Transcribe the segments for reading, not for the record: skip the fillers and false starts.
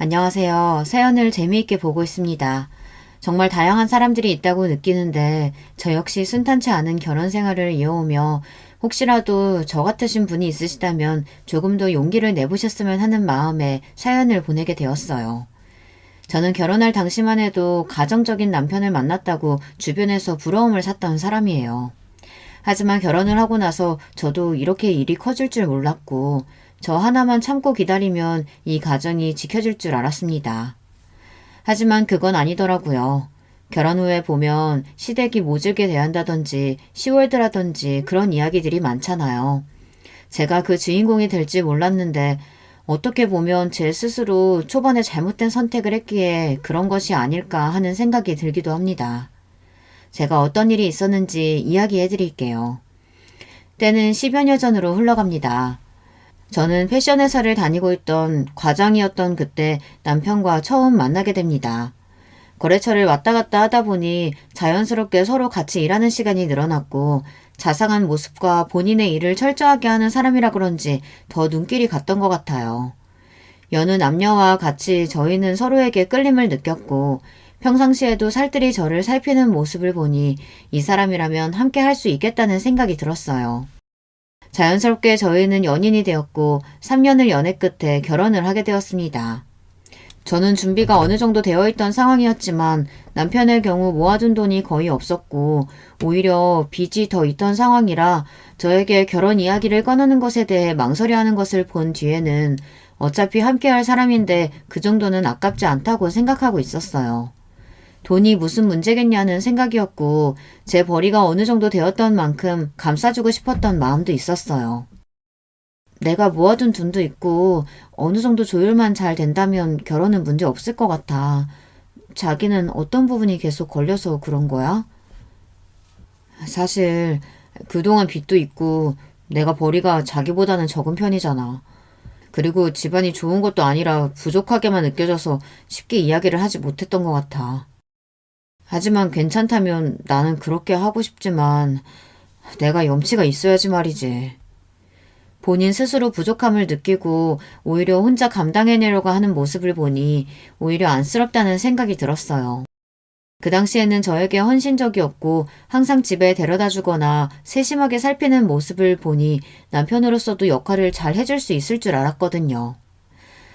안녕하세요. 사연을 재미있게 보고 있습니다. 정말 다양한 사람들이 있다고 느끼는데 저 역시 순탄치 않은 결혼 생활을 이어오며 혹시라도 저 같으신 분이 있으시다면 조금 더 용기를 내보셨으면 하는 마음에 사연을 보내게 되었어요. 저는 결혼할 당시만 해도 가정적인 남편을 만났다고 주변에서 부러움을 샀던 사람이에요. 하지만 결혼을 하고 나서 저도 이렇게 일이 커질 줄 몰랐고 저 하나만 참고 기다리면 이 가정이 지켜질 줄 알았습니다. 하지만 그건 아니더라고요. 결혼 후에 보면 시댁이 모질게 대한다든지 시월드라든지 그런 이야기들이 많잖아요. 제가 그 주인공이 될지 몰랐는데 어떻게 보면 제 스스로 초반에 잘못된 선택을 했기에 그런 것이 아닐까 하는 생각이 들기도 합니다. 제가 어떤 일이 있었는지 이야기해 드릴게요. 때는 10여 년 전으로 흘러갑니다. 저는 패션 회사를 다니고 있던 과장이었던 그때 남편과 처음 만나게 됩니다. 거래처를 왔다 갔다 하다 보니 자연스럽게 서로 같이 일하는 시간이 늘어났고 자상한 모습과 본인의 일을 철저하게 하는 사람이라 그런지 더 눈길이 갔던 것 같아요. 여느 남녀와 같이 저희는 서로에게 끌림을 느꼈고 평상시에도 살뜰히 저를 살피는 모습을 보니 이 사람이라면 함께 할 수 있겠다는 생각이 들었어요. 자연스럽게 저희는 연인이 되었고 3년을 연애 끝에 결혼을 하게 되었습니다. 저는 준비가 어느 정도 되어 있던 상황이었지만 남편의 경우 모아둔 돈이 거의 없었고 오히려 빚이 더 있던 상황이라 저에게 결혼 이야기를 꺼내는 것에 대해 망설여하는 것을 본 뒤에는 어차피 함께할 사람인데 그 정도는 아깝지 않다고 생각하고 있었어요. 돈이 무슨 문제겠냐는 생각이었고 제 벌이가 어느 정도 되었던 만큼 감싸주고 싶었던 마음도 있었어요. 내가 모아둔 돈도 있고 어느 정도 조율만 잘 된다면 결혼은 문제 없을 것 같아. 자기는 어떤 부분이 계속 걸려서 그런 거야? 사실 그동안 빚도 있고 내가 벌이가 자기보다는 적은 편이잖아. 그리고 집안이 좋은 것도 아니라 부족하게만 느껴져서 쉽게 이야기를 하지 못했던 것 같아. 하지만 괜찮다면 나는 그렇게 하고 싶지만 내가 염치가 있어야지 말이지. 본인 스스로 부족함을 느끼고 오히려 혼자 감당해내려고 하는 모습을 보니 오히려 안쓰럽다는 생각이 들었어요. 그 당시에는 저에게 헌신적이었고 항상 집에 데려다 주거나 세심하게 살피는 모습을 보니 남편으로서도 역할을 잘 해줄 수 있을 줄 알았거든요.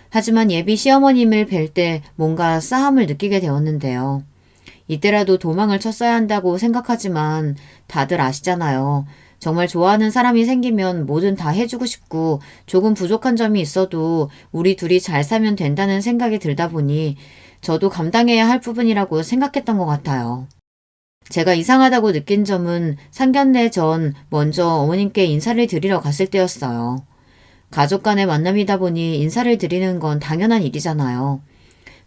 하지만 예비 시어머님을 뵐 때 뭔가 싸함을 느끼게 되었는데요. 이때라도 도망을 쳤어야 한다고 생각하지만 다들 아시잖아요. 정말 좋아하는 사람이 생기면 뭐든 다 해주고 싶고 조금 부족한 점이 있어도 우리 둘이 잘 살면 된다는 생각이 들다 보니 저도 감당해야 할 부분이라고 생각했던 것 같아요. 제가 이상하다고 느낀 점은 상견례 전 먼저 어머님께 인사를 드리러 갔을 때였어요. 가족 간의 만남이다 보니 인사를 드리는 건 당연한 일이잖아요.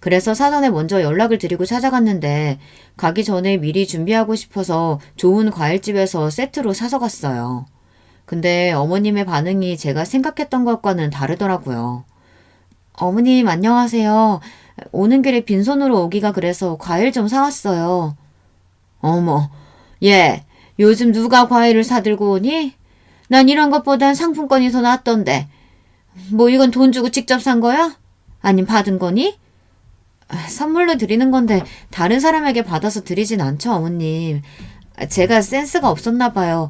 그래서 사전에 먼저 연락을 드리고 찾아갔는데 가기 전에 미리 준비하고 싶어서 좋은 과일집에서 세트로 사서 갔어요. 근데 어머님의 반응이 제가 생각했던 것과는 다르더라고요. 어머님 안녕하세요. 오는 길에 빈손으로 오기가 그래서 과일 좀 사왔어요. 어머, 얘 요즘 누가 과일을 사들고 오니? 난 이런 것보단 상품권이 더 낫던데. 뭐 이건 돈 주고 직접 산 거야? 아님 받은 거니? 선물로 드리는 건데 다른 사람에게 받아서 드리진 않죠, 어머님. 제가 센스가 없었나 봐요.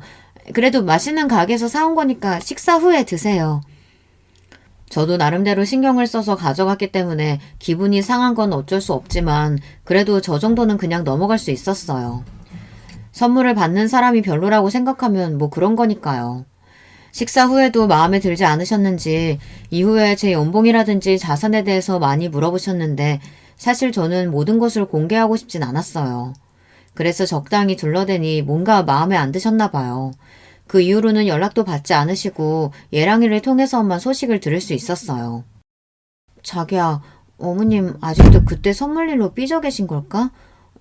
그래도 맛있는 가게에서 사온 거니까 식사 후에 드세요. 저도 나름대로 신경을 써서 가져갔기 때문에 기분이 상한 건 어쩔 수 없지만 그래도 저 정도는 그냥 넘어갈 수 있었어요. 선물을 받는 사람이 별로라고 생각하면 뭐 그런 거니까요. 식사 후에도 마음에 들지 않으셨는지 이후에 제 연봉이라든지 자산에 대해서 많이 물어보셨는데 사실 저는 모든 것을 공개하고 싶진 않았어요. 그래서 적당히 둘러대니 뭔가 마음에 안 드셨나 봐요. 그 이후로는 연락도 받지 않으시고 예랑이를 통해서만 소식을 들을 수 있었어요. 자기야, 어머님 아직도 그때 선물 일로 삐져 계신 걸까?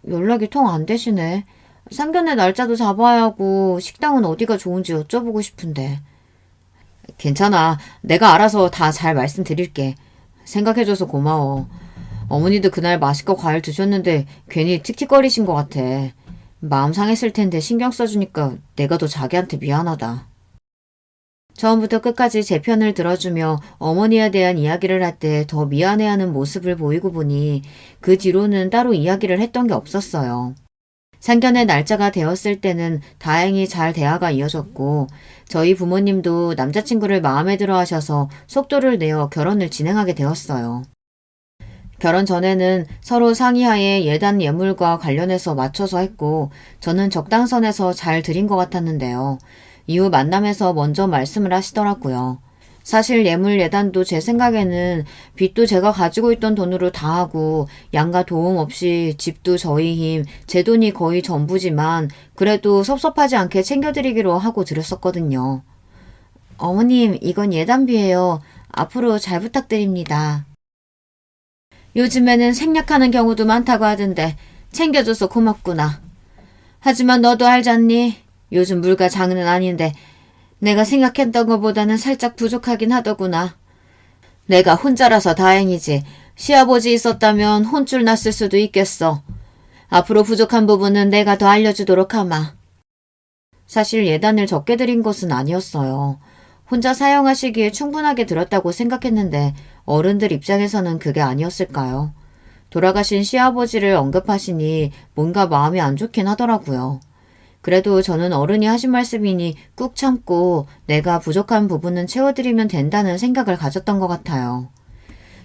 연락이 통 안 되시네. 상견례 날짜도 잡아야 하고 식당은 어디가 좋은지 여쭤보고 싶은데. 괜찮아. 내가 알아서 다 잘 말씀드릴게. 생각해줘서 고마워. 어머니도 그날 맛있게 과일 드셨는데 괜히 틱틱거리신 것 같아. 마음 상했을 텐데 신경 써주니까 내가 더 자기한테 미안하다. 처음부터 끝까지 제 편을 들어주며 어머니에 대한 이야기를 할 때 더 미안해하는 모습을 보이고 보니 그 뒤로는 따로 이야기를 했던 게 없었어요. 상견례 날짜가 되었을 때는 다행히 잘 대화가 이어졌고 저희 부모님도 남자친구를 마음에 들어 하셔서 속도를 내어 결혼을 진행하게 되었어요. 결혼 전에는 서로 상의하에 예단 예물과 관련해서 맞춰서 했고 저는 적당선에서 잘 드린 것 같았는데요. 이후 만남에서 먼저 말씀을 하시더라고요. 사실 예물 예단도 제 생각에는 빚도 제가 가지고 있던 돈으로 다 하고 양가 도움 없이 집도 저희 힘, 제 돈이 거의 전부지만 그래도 섭섭하지 않게 챙겨드리기로 하고 드렸었거든요. 어머님, 이건 예단비예요. 앞으로 잘 부탁드립니다. 요즘에는 생략하는 경우도 많다고 하던데 챙겨줘서 고맙구나. 하지만 너도 알잖니? 요즘 물가 장은 아닌데 내가 생각했던 것보다는 살짝 부족하긴 하더구나. 내가 혼자라서 다행이지. 시아버지 있었다면 혼쭐 났을 수도 있겠어. 앞으로 부족한 부분은 내가 더 알려주도록 하마. 사실 예단을 적게 드린 것은 아니었어요. 혼자 사용하시기에 충분하게 들었다고 생각했는데 어른들 입장에서는 그게 아니었을까요? 돌아가신 시아버지를 언급하시니 뭔가 마음이 안 좋긴 하더라고요. 그래도 저는 어른이 하신 말씀이니 꾹 참고 내가 부족한 부분은 채워드리면 된다는 생각을 가졌던 것 같아요.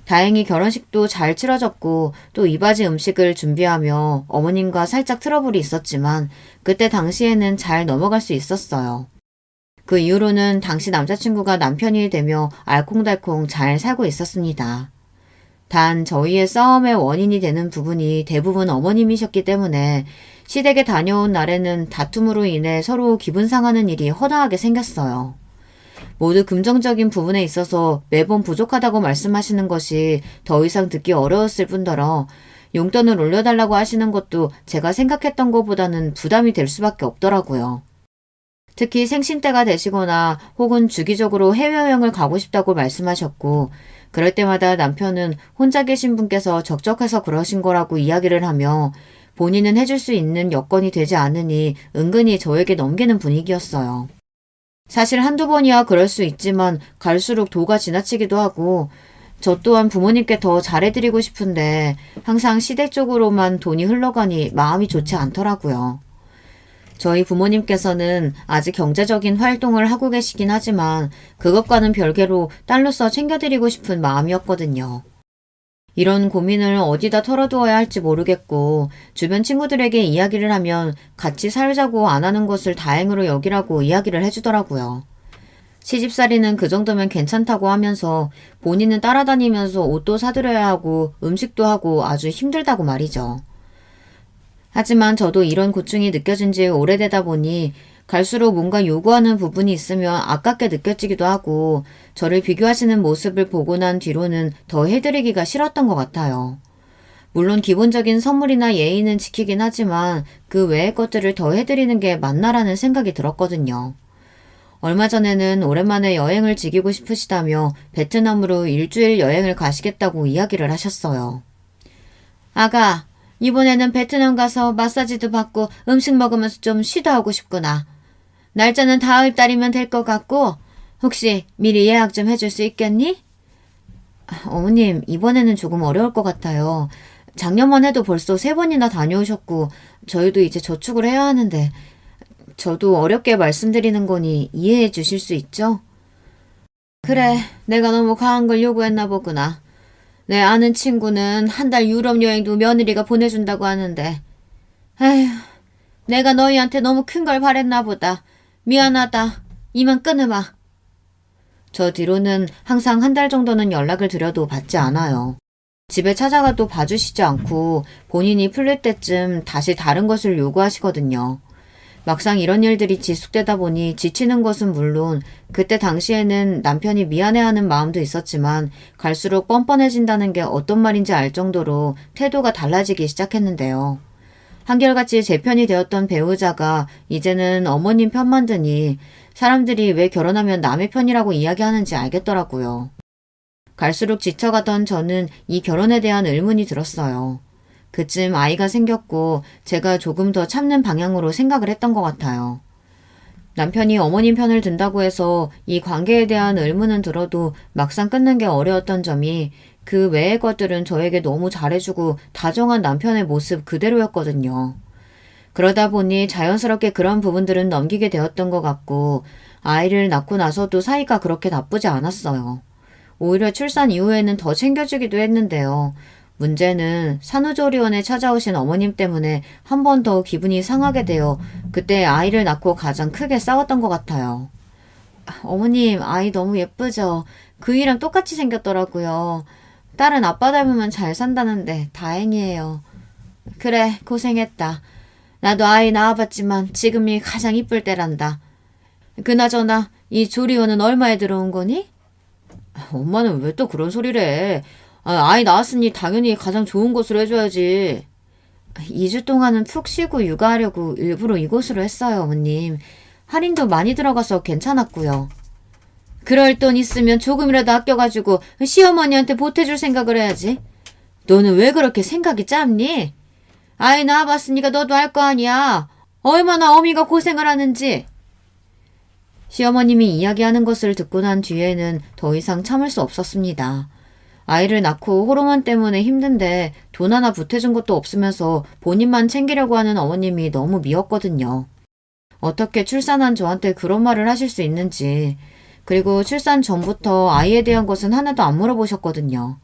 다행히 결혼식도 잘 치러졌고 또 이바지 음식을 준비하며 어머님과 살짝 트러블이 있었지만 그때 당시에는 잘 넘어갈 수 있었어요. 그 이후로는 당시 남자친구가 남편이 되며 알콩달콩 잘 살고 있었습니다. 단 저희의 싸움의 원인이 되는 부분이 대부분 어머님이셨기 때문에 시댁에 다녀온 날에는 다툼으로 인해 서로 기분 상하는 일이 허다하게 생겼어요. 모두 긍정적인 부분에 있어서 매번 부족하다고 말씀하시는 것이 더 이상 듣기 어려웠을 뿐더러 용돈을 올려달라고 하시는 것도 제가 생각했던 것보다는 부담이 될 수밖에 없더라고요. 특히 생신때가 되시거나 혹은 주기적으로 해외여행을 가고 싶다고 말씀하셨고 그럴 때마다 남편은 혼자 계신 분께서 적적해서 그러신 거라고 이야기를 하며 본인은 해줄 수 있는 여건이 되지 않으니 은근히 저에게 넘기는 분위기였어요. 사실 한두 번이야 그럴 수 있지만 갈수록 도가 지나치기도 하고 저 또한 부모님께 더 잘해드리고 싶은데 항상 시댁 쪽으로만 돈이 흘러가니 마음이 좋지 않더라고요. 저희 부모님께서는 아직 경제적인 활동을 하고 계시긴 하지만 그것과는 별개로 딸로서 챙겨드리고 싶은 마음이었거든요. 이런 고민을 어디다 털어두어야 할지 모르겠고 주변 친구들에게 이야기를 하면 같이 살자고 안 하는 것을 다행으로 여기라고 이야기를 해주더라고요. 시집살이는 그 정도면 괜찮다고 하면서 본인은 따라다니면서 옷도 사드려야 하고 음식도 하고 아주 힘들다고 말이죠. 하지만 저도 이런 고충이 느껴진 지 오래되다 보니 갈수록 뭔가 요구하는 부분이 있으면 아깝게 느껴지기도 하고 저를 비교하시는 모습을 보고 난 뒤로는 더 해드리기가 싫었던 것 같아요. 물론 기본적인 선물이나 예의는 지키긴 하지만 그 외의 것들을 더 해드리는 게 맞나라는 생각이 들었거든요. 얼마 전에는 오랜만에 여행을 즐기고 싶으시다며 베트남으로 일주일 여행을 가시겠다고 이야기를 하셨어요. 아가, 이번에는 베트남 가서 마사지도 받고 음식 먹으면서 좀 쉬다 오고 싶구나. 날짜는 다음 달이면 될 것 같고 혹시 미리 예약 좀 해줄 수 있겠니? 어머님, 이번에는 조금 어려울 것 같아요. 작년만 해도 벌써 3번이나 다녀오셨고 저희도 이제 저축을 해야 하는데 저도 어렵게 말씀드리는 거니 이해해 주실 수 있죠? 그래, 내가 너무 과한 걸 요구했나 보구나. 내 아는 친구는 한 달 유럽 여행도 며느리가 보내준다고 하는데 에휴, 내가 너희한테 너무 큰 걸 바랬나 보다. 미안하다. 이만 끊으마. 저 뒤로는 항상 한 달 정도는 연락을 드려도 받지 않아요. 집에 찾아가도 봐주시지 않고 본인이 풀릴 때쯤 다시 다른 것을 요구하시거든요. 막상 이런 일들이 지속되다 보니 지치는 것은 물론 그때 당시에는 남편이 미안해하는 마음도 있었지만 갈수록 뻔뻔해진다는 게 어떤 말인지 알 정도로 태도가 달라지기 시작했는데요. 한결같이 제 편이 되었던 배우자가 이제는 어머님 편만 드니 사람들이 왜 결혼하면 남의 편이라고 이야기하는지 알겠더라고요. 갈수록 지쳐가던 저는 이 결혼에 대한 의문이 들었어요. 그쯤 아이가 생겼고 제가 조금 더 참는 방향으로 생각을 했던 것 같아요. 남편이 어머님 편을 든다고 해서 이 관계에 대한 의문은 들어도 막상 끊는 게 어려웠던 점이 그 외의 것들은 저에게 너무 잘해주고 다정한 남편의 모습 그대로였거든요. 그러다 보니 자연스럽게 그런 부분들은 넘기게 되었던 것 같고 아이를 낳고 나서도 사이가 그렇게 나쁘지 않았어요. 오히려 출산 이후에는 더 챙겨주기도 했는데요. 문제는 산후조리원에 찾아오신 어머님 때문에 한 번 더 기분이 상하게 되어 그때 아이를 낳고 가장 크게 싸웠던 것 같아요. 어머님, 아이 너무 예쁘죠? 그이랑 똑같이 생겼더라고요. 딸은 아빠 닮으면 잘 산다는데 다행이에요. 그래, 고생했다. 나도 아이 낳아봤지만 지금이 가장 이쁠 때란다. 그나저나 이 조리원은 얼마에 들어온 거니? 엄마는 왜 또 그런 소리를 해? 아이 낳았으니 당연히 가장 좋은 곳으로 해줘야지. 2주 동안은 푹 쉬고 육아하려고 일부러 이곳으로 했어요, 어머님. 할인도 많이 들어가서 괜찮았고요. 그럴 돈 있으면 조금이라도 아껴가지고 시어머니한테 보태줄 생각을 해야지. 너는 왜 그렇게 생각이 짧니? 아이 낳아봤으니까 너도 알 거 아니야. 얼마나 어미가 고생을 하는지. 시어머님이 이야기하는 것을 듣고 난 뒤에는 더 이상 참을 수 없었습니다. 아이를 낳고 호르몬 때문에 힘든데 돈 하나 보태준 것도 없으면서 본인만 챙기려고 하는 어머님이 너무 미웠거든요. 어떻게 출산한 저한테 그런 말을 하실 수 있는지. 그리고 출산 전부터 아이에 대한 것은 하나도 안 물어보셨거든요.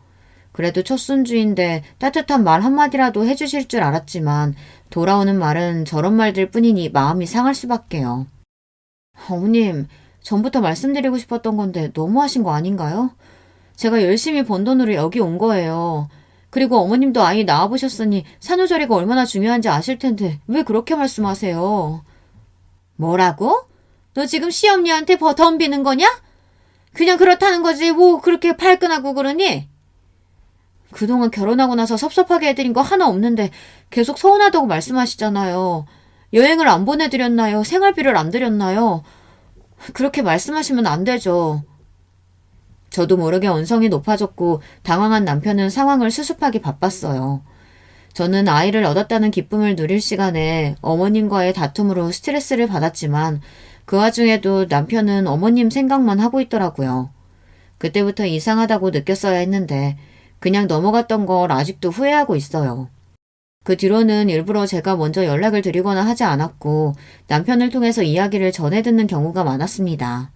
그래도 첫 손주인데 따뜻한 말 한마디라도 해주실 줄 알았지만 돌아오는 말은 저런 말들 뿐이니 마음이 상할 수밖에요. 어머님, 전부터 말씀드리고 싶었던 건데 너무하신 거 아닌가요? 제가 열심히 번 돈으로 여기 온 거예요. 그리고 어머님도 아이 낳아보셨으니 산후조리가 얼마나 중요한지 아실 텐데 왜 그렇게 말씀하세요? 뭐라고? 너 지금 시엄니한테 덤비는 거냐? 그냥 그렇다는 거지 뭐 그렇게 발끈하고 그러니? 그동안 결혼하고 나서 섭섭하게 해드린 거 하나 없는데 계속 서운하다고 말씀하시잖아요. 여행을 안 보내드렸나요? 생활비를 안 드렸나요? 그렇게 말씀하시면 안 되죠. 저도 모르게 언성이 높아졌고 당황한 남편은 상황을 수습하기 바빴어요. 저는 아이를 얻었다는 기쁨을 누릴 시간에 어머님과의 다툼으로 스트레스를 받았지만 그 와중에도 남편은 어머님 생각만 하고 있더라고요. 그때부터 이상하다고 느꼈어야 했는데 그냥 넘어갔던 걸 아직도 후회하고 있어요. 그 뒤로는 일부러 제가 먼저 연락을 드리거나 하지 않았고 남편을 통해서 이야기를 전해 듣는 경우가 많았습니다.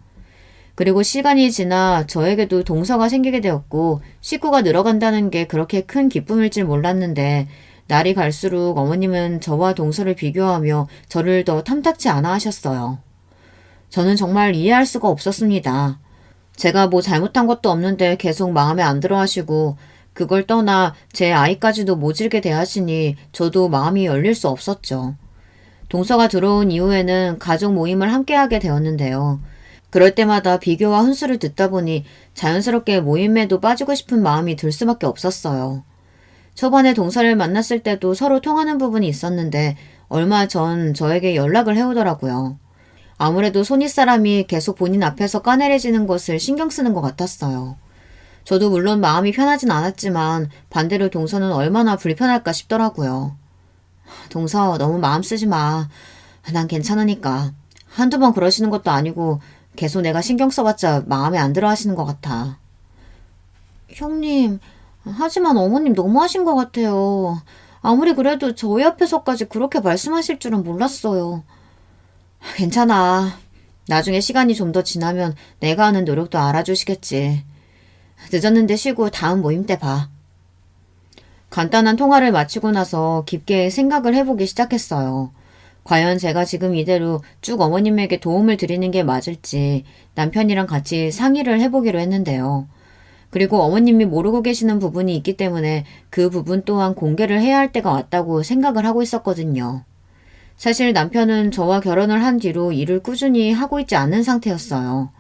그리고 시간이 지나 저에게도 동서가 생기게 되었고 식구가 늘어간다는 게 그렇게 큰 기쁨일 줄 몰랐는데 날이 갈수록 어머님은 저와 동서를 비교하며 저를 더 탐탁치 않아 하셨어요. 저는 정말 이해할 수가 없었습니다. 제가 뭐 잘못한 것도 없는데 계속 마음에 안 들어 하시고 그걸 떠나 제 아이까지도 모질게 대하시니 저도 마음이 열릴 수 없었죠. 동서가 들어온 이후에는 가족 모임을 함께하게 되었는데요. 그럴 때마다 비교와 훈수를 듣다 보니 자연스럽게 모임에도 빠지고 싶은 마음이 들 수밖에 없었어요. 초반에 동서를 만났을 때도 서로 통하는 부분이 있었는데 얼마 전 저에게 연락을 해오더라고요. 아무래도 손윗사람이 계속 본인 앞에서 까내려지는 것을 신경 쓰는 것 같았어요. 저도 물론 마음이 편하진 않았지만 반대로 동서는 얼마나 불편할까 싶더라고요. 동서 너무 마음 쓰지 마. 난 괜찮으니까. 한두 번 그러시는 것도 아니고 계속 내가 신경 써봤자 마음에 안 들어 하시는 것 같아. 형님, 하지만 어머님 너무하신 것 같아요. 아무리 그래도 저희 앞에서까지 그렇게 말씀하실 줄은 몰랐어요. 괜찮아. 나중에 시간이 좀 더 지나면 내가 하는 노력도 알아주시겠지. 늦었는데 쉬고 다음 모임 때 봐. 간단한 통화를 마치고 나서 깊게 생각을 해보기 시작했어요. 과연 제가 지금 이대로 쭉 어머님에게 도움을 드리는 게 맞을지 남편이랑 같이 상의를 해보기로 했는데요. 그리고 어머님이 모르고 계시는 부분이 있기 때문에 그 부분 또한 공개를 해야 할 때가 왔다고 생각을 하고 있었거든요. 사실 남편은 저와 결혼을 한 뒤로 일을 꾸준히 하고 있지 않은 상태였어요.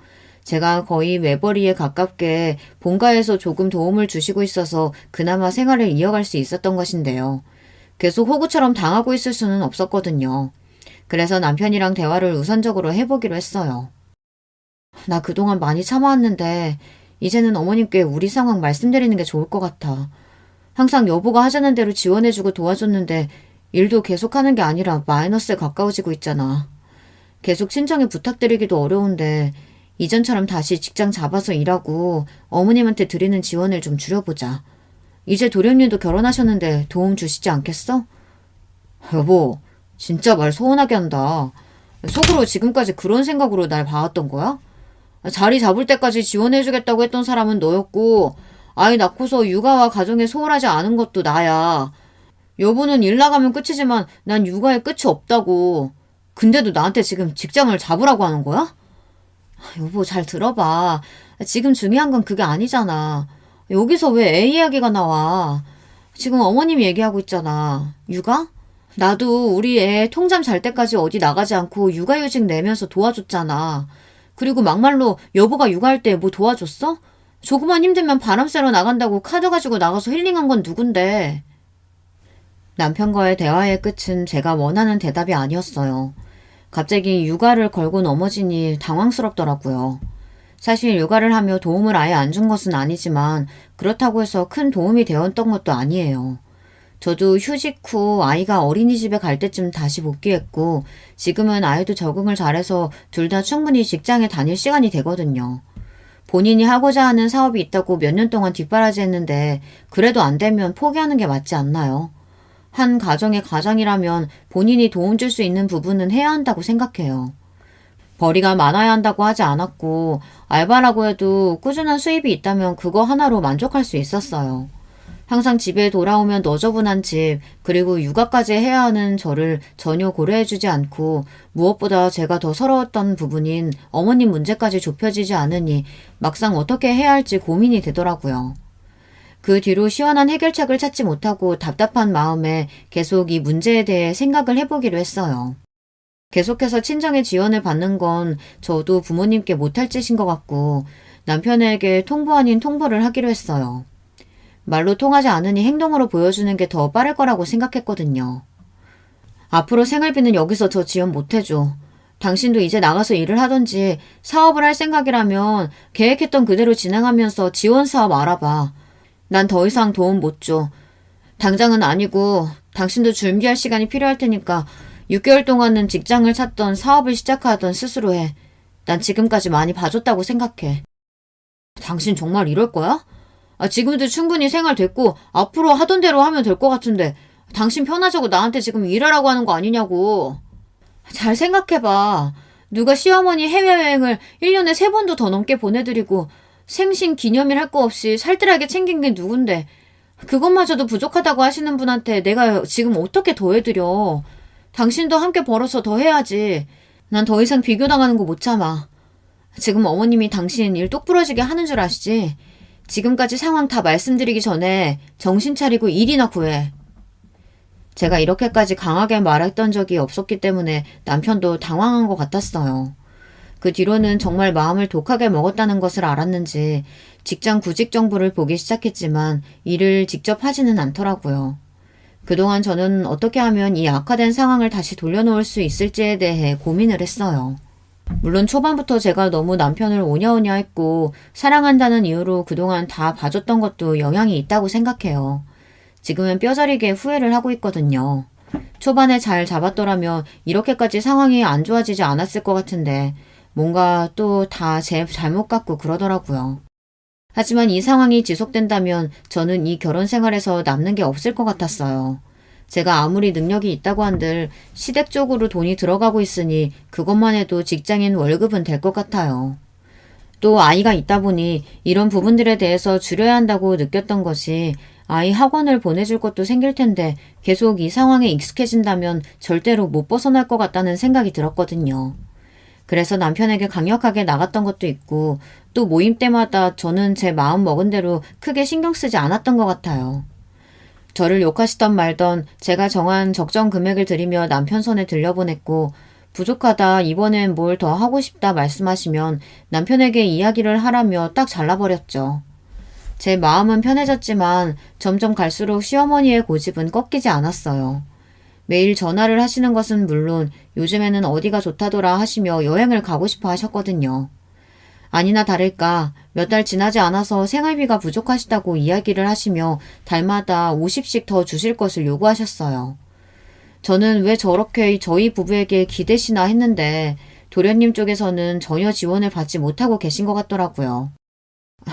제가 거의 외벌이에 가깝게 본가에서 조금 도움을 주시고 있어서 그나마 생활을 이어갈 수 있었던 것인데요. 계속 호구처럼 당하고 있을 수는 없었거든요. 그래서 남편이랑 대화를 우선적으로 해보기로 했어요. 나 그동안 많이 참아왔는데 이제는 어머님께 우리 상황 말씀드리는 게 좋을 것 같아. 항상 여보가 하자는 대로 지원해주고 도와줬는데 일도 계속하는 게 아니라 마이너스에 가까워지고 있잖아. 계속 친정에 부탁드리기도 어려운데 이전처럼 다시 직장 잡아서 일하고 어머님한테 드리는 지원을 좀 줄여보자. 이제 도련님도 결혼하셨는데 도움 주시지 않겠어? 여보, 진짜 말 서운하게 한다. 속으로 지금까지 그런 생각으로 날 봐왔던 거야? 자리 잡을 때까지 지원해주겠다고 했던 사람은 너였고 아이 낳고서 육아와 가정에 소홀하지 않은 것도 나야. 여보는 일 나가면 끝이지만 난 육아에 끝이 없다고. 근데도 나한테 지금 직장을 잡으라고 하는 거야? 여보 잘 들어봐. 지금 중요한 건 그게 아니잖아. 여기서 왜 애 이야기가 나와? 지금 어머님이 얘기하고 있잖아. 육아? 나도 우리 애 통잠 잘 때까지 어디 나가지 않고 육아휴직 내면서 도와줬잖아. 그리고 막말로 여보가 육아할 때 뭐 도와줬어? 조금만 힘들면 바람 쐬러 나간다고 카드 가지고 나가서 힐링한 건 누군데. 남편과의 대화의 끝은 제가 원하는 대답이 아니었어요. 갑자기 육아를 걸고 넘어지니 당황스럽더라고요. 사실 육아를 하며 도움을 아예 안 준 것은 아니지만 그렇다고 해서 큰 도움이 되었던 것도 아니에요. 저도 휴직 후 아이가 어린이집에 갈 때쯤 다시 복귀했고 지금은 아이도 적응을 잘해서 둘 다 충분히 직장에 다닐 시간이 되거든요. 본인이 하고자 하는 사업이 있다고 몇 년 동안 뒷바라지 했는데 그래도 안 되면 포기하는 게 맞지 않나요? 한 가정의 가장이라면 본인이 도움 줄 수 있는 부분은 해야 한다고 생각해요. 벌이가 많아야 한다고 하지 않았고 알바라고 해도 꾸준한 수입이 있다면 그거 하나로 만족할 수 있었어요. 항상 집에 돌아오면 너저분한 집, 그리고 육아까지 해야 하는 저를 전혀 고려해주지 않고 무엇보다 제가 더 서러웠던 부분인 어머님 문제까지 좁혀지지 않으니 막상 어떻게 해야 할지 고민이 되더라고요. 그 뒤로 시원한 해결책을 찾지 못하고 답답한 마음에 계속 이 문제에 대해 생각을 해보기로 했어요. 계속해서 친정의 지원을 받는 건 저도 부모님께 못할 짓인 것 같고 남편에게 통보 아닌 통보를 하기로 했어요. 말로 통하지 않으니 행동으로 보여주는 게 더 빠를 거라고 생각했거든요. 앞으로 생활비는 여기서 더 지원 못해줘. 당신도 이제 나가서 일을 하던지 사업을 할 생각이라면 계획했던 그대로 진행하면서 지원 사업 알아봐. 난 더 이상 도움 못 줘. 당장은 아니고 당신도 준비할 시간이 필요할 테니까 6개월 동안은 직장을 찾던 사업을 시작하던 스스로 해. 난 지금까지 많이 봐줬다고 생각해. 당신 정말 이럴 거야? 지금도 충분히 생활 됐고 앞으로 하던 대로 하면 될 것 같은데 당신 편하자고 나한테 지금 일하라고 하는 거 아니냐고. 잘 생각해봐. 누가 시어머니 해외여행을 1년에 3번도 더 넘게 보내드리고 생신 기념일 할 거 없이 살뜰하게 챙긴 게 누군데 그것마저도 부족하다고 하시는 분한테 내가 지금 어떻게 더 해드려. 당신도 함께 벌어서 더 해야지. 난 더 이상 비교당하는 거 못 참아. 지금 어머님이 당신 일 똑부러지게 하는 줄 아시지? 지금까지 상황 다 말씀드리기 전에 정신 차리고 일이나 구해. 제가 이렇게까지 강하게 말했던 적이 없었기 때문에 남편도 당황한 것 같았어요. 그 뒤로는 정말 마음을 독하게 먹었다는 것을 알았는지 직장 구직 정보를 보기 시작했지만 일을 직접 하지는 않더라고요. 그동안 저는 어떻게 하면 이 악화된 상황을 다시 돌려놓을 수 있을지에 대해 고민을 했어요. 물론 초반부터 제가 너무 남편을 오냐오냐 했고 사랑한다는 이유로 그동안 다 봐줬던 것도 영향이 있다고 생각해요. 지금은 뼈저리게 후회를 하고 있거든요. 초반에 잘 잡았더라면 이렇게까지 상황이 안 좋아지지 않았을 것 같은데 뭔가 또 다 제 잘못 같고 그러더라고요. 하지만 이 상황이 지속된다면 저는 이 결혼 생활에서 남는 게 없을 것 같았어요. 제가 아무리 능력이 있다고 한들 시댁 쪽으로 돈이 들어가고 있으니 그것만 해도 직장인 월급은 될 것 같아요. 또 아이가 있다 보니 이런 부분들에 대해서 줄여야 한다고 느꼈던 것이 아이 학원을 보내줄 것도 생길 텐데 계속 이 상황에 익숙해진다면 절대로 못 벗어날 것 같다는 생각이 들었거든요. 그래서 남편에게 강력하게 나갔던 것도 있고 또 모임 때마다 저는 제 마음 먹은 대로 크게 신경 쓰지 않았던 것 같아요. 저를 욕하시던 말던 제가 정한 적정 금액을 드리며 남편 손에 들려보냈고 부족하다 이번엔 뭘 더 하고 싶다 말씀하시면 남편에게 이야기를 하라며 딱 잘라버렸죠. 제 마음은 편해졌지만 점점 갈수록 시어머니의 고집은 꺾이지 않았어요. 매일 전화를 하시는 것은 물론 요즘에는 어디가 좋다더라 하시며 여행을 가고 싶어 하셨거든요. 아니나 다를까 몇 달 지나지 않아서 생활비가 부족하시다고 이야기를 하시며 달마다 50씩 더 주실 것을 요구하셨어요. 저는 왜 저렇게 저희 부부에게 기대시나 했는데 도련님 쪽에서는 전혀 지원을 받지 못하고 계신 것 같더라고요.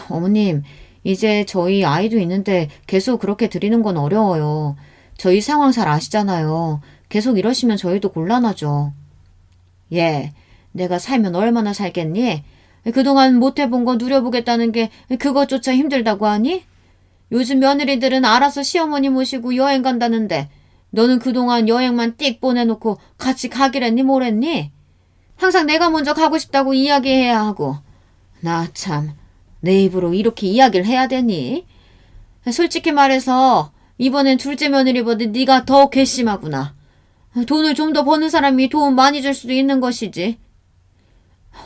어머님, 이제 저희 아이도 있는데 계속 그렇게 드리는 건 어려워요. 저희 상황 잘 아시잖아요. 계속 이러시면 저희도 곤란하죠. 예, 내가 살면 얼마나 살겠니? 그동안 못 해본 거 누려보겠다는 게 그것조차 힘들다고 하니? 요즘 며느리들은 알아서 시어머니 모시고 여행 간다는데 너는 그동안 여행만 띡 보내놓고 같이 가기랬니 뭐랬니? 항상 내가 먼저 가고 싶다고 이야기해야 하고 나 참 내 입으로 이렇게 이야기를 해야 되니? 솔직히 말해서 이번엔 둘째 며느리보다 네가 더 괘씸하구나. 돈을 좀 더 버는 사람이 도움 많이 줄 수도 있는 것이지.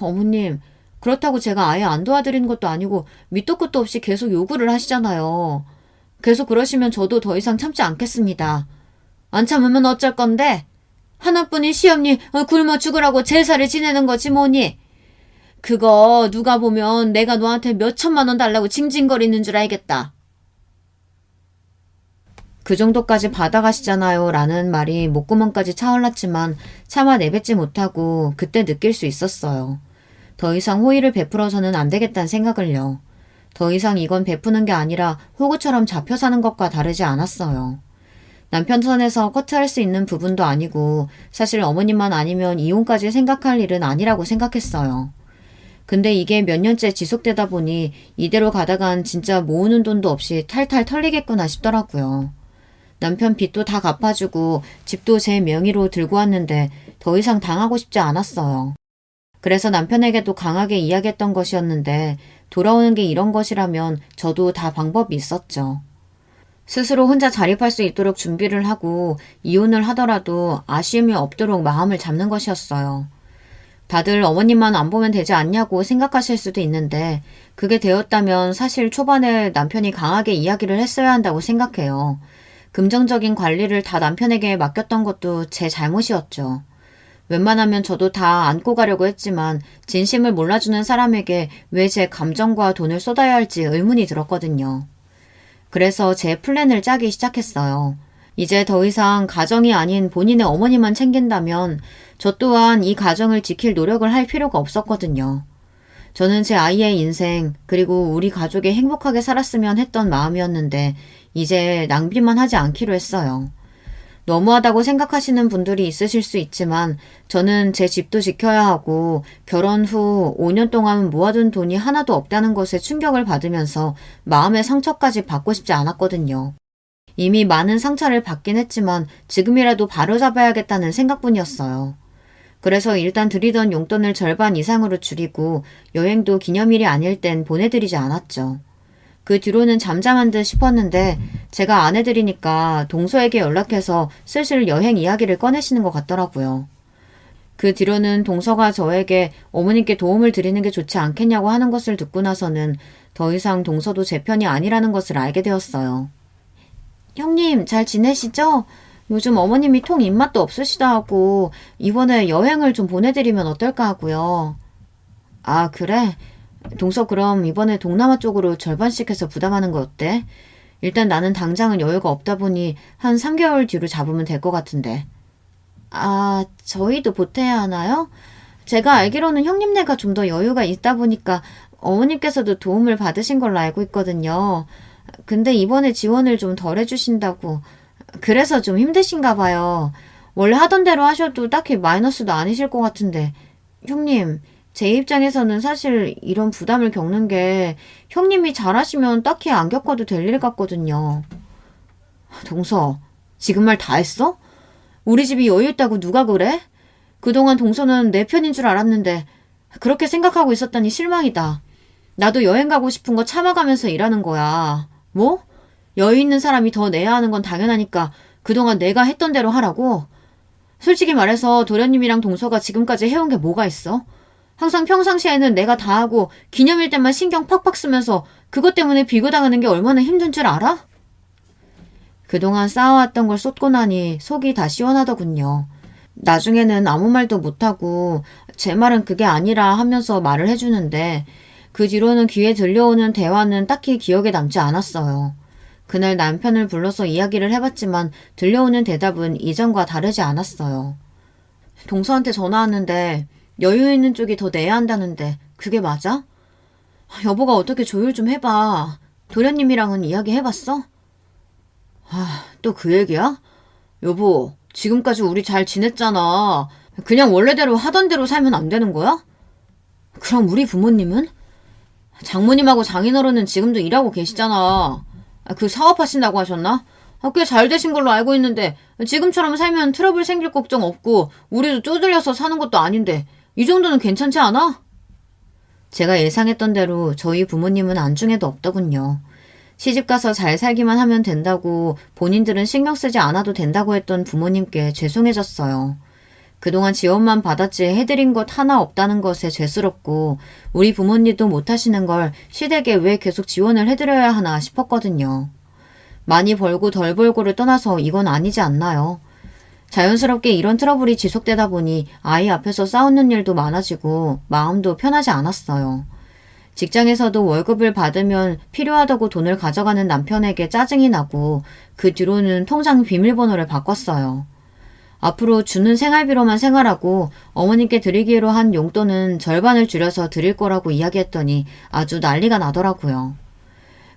어머님, 그렇다고 제가 아예 안 도와드리는 것도 아니고 밑도 끝도 없이 계속 요구를 하시잖아요. 계속 그러시면 저도 더 이상 참지 않겠습니다. 안 참으면 어쩔 건데? 하나뿐인 시엄니 굶어 죽으라고 제사를 지내는 거지 뭐니? 그거 누가 보면 내가 너한테 몇 천만 원 달라고 징징거리는 줄 알겠다. 그 정도까지 받아가시잖아요 라는 말이 목구멍까지 차올랐지만 차마 내뱉지 못하고 그때 느낄 수 있었어요. 더 이상 호의를 베풀어서는 안 되겠다는 생각을요. 더 이상 이건 베푸는 게 아니라 호구처럼 잡혀 사는 것과 다르지 않았어요. 남편 선에서 커트할 수 있는 부분도 아니고 사실 어머님만 아니면 이혼까지 생각할 일은 아니라고 생각했어요. 근데 이게 몇 년째 지속되다 보니 이대로 가다간 진짜 모으는 돈도 없이 탈탈 털리겠구나 싶더라고요. 남편 빚도 다 갚아주고 집도 제 명의로 들고 왔는데 더 이상 당하고 싶지 않았어요. 그래서 남편에게도 강하게 이야기했던 것이었는데 돌아오는 게 이런 것이라면 저도 다 방법이 있었죠. 스스로 혼자 자립할 수 있도록 준비를 하고 이혼을 하더라도 아쉬움이 없도록 마음을 잡는 것이었어요. 다들 어머님만 안 보면 되지 않냐고 생각하실 수도 있는데 그게 되었다면 사실 초반에 남편이 강하게 이야기를 했어야 한다고 생각해요. 금전적인 관리를 다 남편에게 맡겼던 것도 제 잘못이었죠. 웬만하면 저도 다 안고 가려고 했지만 진심을 몰라주는 사람에게 왜 제 감정과 돈을 쏟아야 할지 의문이 들었거든요. 그래서 제 플랜을 짜기 시작했어요. 이제 더 이상 가정이 아닌 본인의 어머니만 챙긴다면 저 또한 이 가정을 지킬 노력을 할 필요가 없었거든요. 저는 제 아이의 인생 그리고 우리 가족이 행복하게 살았으면 했던 마음이었는데 이제 낭비만 하지 않기로 했어요. 너무하다고 생각하시는 분들이 있으실 수 있지만 저는 제 집도 지켜야 하고 결혼 후 5년 동안 모아둔 돈이 하나도 없다는 것에 충격을 받으면서 마음의 상처까지 받고 싶지 않았거든요. 이미 많은 상처를 받긴 했지만 지금이라도 바로잡아야겠다는 생각뿐이었어요. 그래서 일단 드리던 용돈을 절반 이상으로 줄이고 여행도 기념일이 아닐 땐 보내드리지 않았죠. 그 뒤로는 잠잠한 듯 싶었는데 제가 안 해드리니까 동서에게 연락해서 슬슬 여행 이야기를 꺼내시는 것 같더라고요. 그 뒤로는 동서가 저에게 어머님께 도움을 드리는 게 좋지 않겠냐고 하는 것을 듣고 나서는 더 이상 동서도 제 편이 아니라는 것을 알게 되었어요. 형님 잘 지내시죠? 요즘 어머님이 통 입맛도 없으시다 하고 이번에 여행을 좀 보내드리면 어떨까 하고요. 아 그래? 동서 그럼 이번에 동남아 쪽으로 절반씩 해서 부담하는 거 어때? 일단 나는 당장은 여유가 없다 보니 한 3개월 뒤로 잡으면 될 것 같은데. 아, 저희도 보태야 하나요? 제가 알기로는 형님네가 좀 더 여유가 있다 보니까 어머님께서도 도움을 받으신 걸로 알고 있거든요. 근데 이번에 지원을 좀 덜 해주신다고. 그래서 좀 힘드신가 봐요. 원래 하던 대로 하셔도 딱히 마이너스도 아니실 것 같은데. 형님, 제 입장에서는 사실 이런 부담을 겪는 게 형님이 잘하시면 딱히 안 겪어도 될 일 같거든요. 동서, 지금 말 다 했어? 우리 집이 여유 있다고 누가 그래? 그동안 동서는 내 편인 줄 알았는데 그렇게 생각하고 있었다니 실망이다. 나도 여행 가고 싶은 거 참아가면서 일하는 거야. 뭐? 여유 있는 사람이 더 내야 하는 건 당연하니까 그동안 내가 했던 대로 하라고? 솔직히 말해서 도련님이랑 동서가 지금까지 해온 게 뭐가 있어? 항상 평상시에는 내가 다 하고 기념일 때만 신경 팍팍 쓰면서 그것 때문에 비교당하는 게 얼마나 힘든 줄 알아? 그동안 쌓아왔던 걸 쏟고 나니 속이 다 시원하더군요. 나중에는 아무 말도 못하고 제 말은 그게 아니라 하면서 말을 해주는데 그 뒤로는 귀에 들려오는 대화는 딱히 기억에 남지 않았어요. 그날 남편을 불러서 이야기를 해봤지만 들려오는 대답은 이전과 다르지 않았어요. 동서한테 전화 왔는데 여유 있는 쪽이 더 내야 한다는데 그게 맞아? 여보가 어떻게 조율 좀 해봐. 도련님이랑은 이야기 해봤어? 또 그 얘기야? 여보, 지금까지 우리 잘 지냈잖아. 그냥 원래대로 하던 대로 살면 안 되는 거야? 그럼 우리 부모님은? 장모님하고 장인어른은 지금도 일하고 계시잖아. 그 사업하신다고 하셨나? 꽤 잘 되신 걸로 알고 있는데 지금처럼 살면 트러블 생길 걱정 없고 우리도 쪼들려서 사는 것도 아닌데 이 정도는 괜찮지 않아? 제가 예상했던 대로 저희 부모님은 안중에도 없더군요. 시집가서 잘 살기만 하면 된다고 본인들은 신경 쓰지 않아도 된다고 했던 부모님께 죄송해졌어요. 그동안 지원만 받았지 해드린 것 하나 없다는 것에 죄스럽고 우리 부모님도 못하시는 걸 시댁에 왜 계속 지원을 해드려야 하나 싶었거든요. 많이 벌고 덜 벌고를 떠나서 이건 아니지 않나요? 자연스럽게 이런 트러블이 지속되다 보니 아이 앞에서 싸우는 일도 많아지고 마음도 편하지 않았어요. 직장에서도 월급을 받으면 필요하다고 돈을 가져가는 남편에게 짜증이 나고 그 뒤로는 통장 비밀번호를 바꿨어요. 앞으로 주는 생활비로만 생활하고 어머님께 드리기로 한 용돈은 절반을 줄여서 드릴 거라고 이야기했더니 아주 난리가 나더라고요.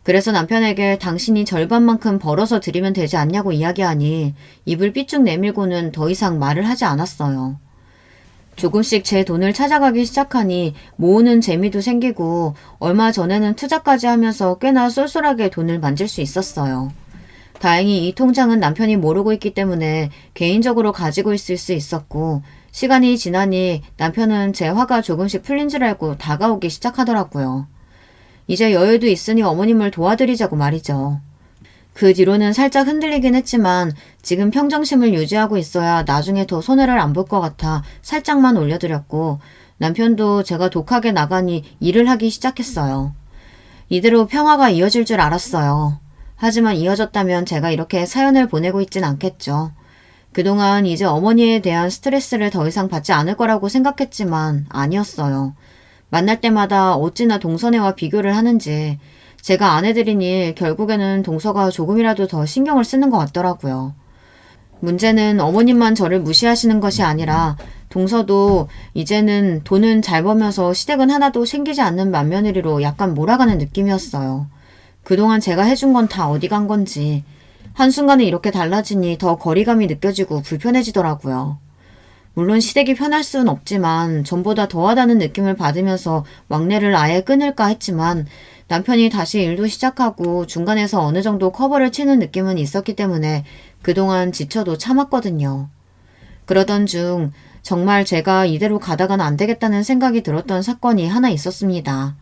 그래서 남편에게 당신이 절반만큼 벌어서 드리면 되지 않냐고 이야기하니 입을 삐쭉 내밀고는 더 이상 말을 하지 않았어요. 조금씩 제 돈을 찾아가기 시작하니 모으는 재미도 생기고 얼마 전에는 투자까지 하면서 꽤나 쏠쏠하게 돈을 만질 수 있었어요. 다행히 이 통장은 남편이 모르고 있기 때문에 개인적으로 가지고 있을 수 있었고 시간이 지나니 남편은 제 화가 조금씩 풀린 줄 알고 다가오기 시작하더라고요. 이제 여유도 있으니 어머님을 도와드리자고 말이죠. 그 뒤로는 살짝 흔들리긴 했지만 지금 평정심을 유지하고 있어야 나중에 더 손해를 안 볼 것 같아 살짝만 올려드렸고 남편도 제가 독하게 나가니 일을 하기 시작했어요. 이대로 평화가 이어질 줄 알았어요. 하지만 이어졌다면 제가 이렇게 사연을 보내고 있진 않겠죠. 그동안 이제 어머니에 대한 스트레스를 더 이상 받지 않을 거라고 생각했지만 아니었어요. 만날 때마다 어찌나 동서네와 비교를 하는지 제가 안 해드린 일 결국에는 동서가 조금이라도 더 신경을 쓰는 것 같더라고요. 문제는 어머님만 저를 무시하시는 것이 아니라 동서도 이제는 돈은 잘 벌면서 시댁은 하나도 챙기지 않는 맏며느리로 약간 몰아가는 느낌이었어요. 그동안 제가 해준 건 다 어디 간 건지 한순간에 이렇게 달라지니 더 거리감이 느껴지고 불편해지더라고요. 물론 시댁이 편할 수는 없지만 전보다 더하다는 느낌을 받으면서 왕래를 아예 끊을까 했지만 남편이 다시 일도 시작하고 중간에서 어느 정도 커버를 치는 느낌은 있었기 때문에 그동안 지쳐도 참았거든요. 그러던 중 정말 제가 이대로 가다가는 안 되겠다는 생각이 들었던 사건이 하나 있었습니다.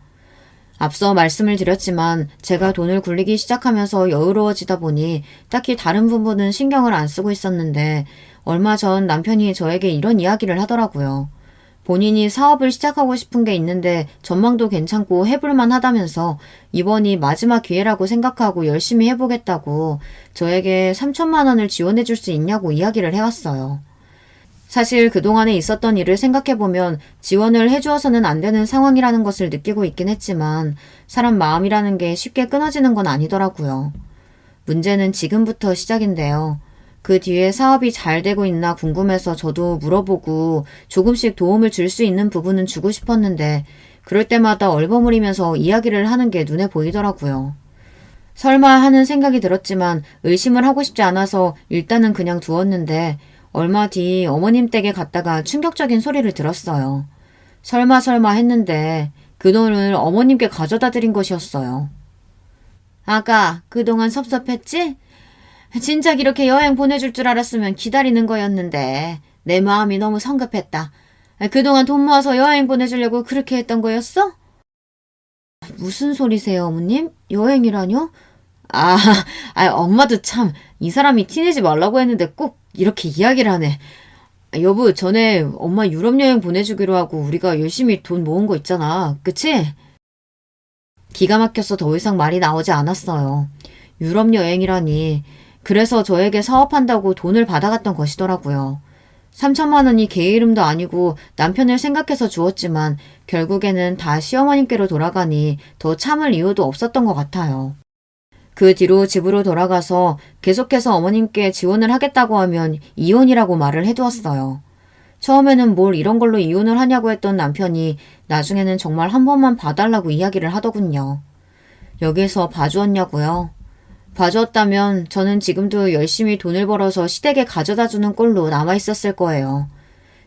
앞서 말씀을 드렸지만 제가 돈을 굴리기 시작하면서 여유로워지다 보니 딱히 다른 부분은 신경을 안 쓰고 있었는데 얼마 전 남편이 저에게 이런 이야기를 하더라고요. 본인이 사업을 시작하고 싶은 게 있는데 전망도 괜찮고 해볼만 하다면서 이번이 마지막 기회라고 생각하고 열심히 해보겠다고 저에게 3천만 원을 지원해 줄 수 있냐고 이야기를 해왔어요. 사실 그동안에 있었던 일을 생각해보면 지원을 해주어서는 안 되는 상황이라는 것을 느끼고 있긴 했지만 사람 마음이라는 게 쉽게 끊어지는 건 아니더라고요. 문제는 지금부터 시작인데요. 그 뒤에 사업이 잘 되고 있나 궁금해서 저도 물어보고 조금씩 도움을 줄 수 있는 부분은 주고 싶었는데 그럴 때마다 얼버무리면서 이야기를 하는 게 눈에 보이더라고요. 설마 하는 생각이 들었지만 의심을 하고 싶지 않아서 일단은 그냥 두었는데 얼마 뒤 어머님 댁에 갔다가 충격적인 소리를 들었어요. 설마 했는데 그 돈을 어머님께 가져다 드린 것이었어요. 아가, 그동안 섭섭했지? 진작 이렇게 여행 보내줄 줄 알았으면 기다리는 거였는데 내 마음이 너무 성급했다. 그동안 돈 모아서 여행 보내주려고 그렇게 했던 거였어? 무슨 소리세요, 어머님? 여행이라뇨? 엄마도 참 이 사람이 티내지 말라고 했는데 꼭 이렇게 이야기를 하네. 여보, 전에 엄마 유럽 여행 보내주기로 하고 우리가 열심히 돈 모은 거 있잖아. 그치? 기가 막혀서 더 이상 말이 나오지 않았어요. 유럽 여행이라니. 그래서 저에게 사업한다고 돈을 받아갔던 것이더라고요. 3천만 원이 걔 이름도 아니고 남편을 생각해서 주었지만 결국에는 다 시어머님께로 돌아가니 더 참을 이유도 없었던 것 같아요. 그 뒤로 집으로 돌아가서 계속해서 어머님께 지원을 하겠다고 하면 이혼이라고 말을 해두었어요. 처음에는 뭘 이런 걸로 이혼을 하냐고 했던 남편이 나중에는 정말 한 번만 봐달라고 이야기를 하더군요. 여기서 봐주었냐고요? 봐주었다면 저는 지금도 열심히 돈을 벌어서 시댁에 가져다주는 꼴로 남아있었을 거예요.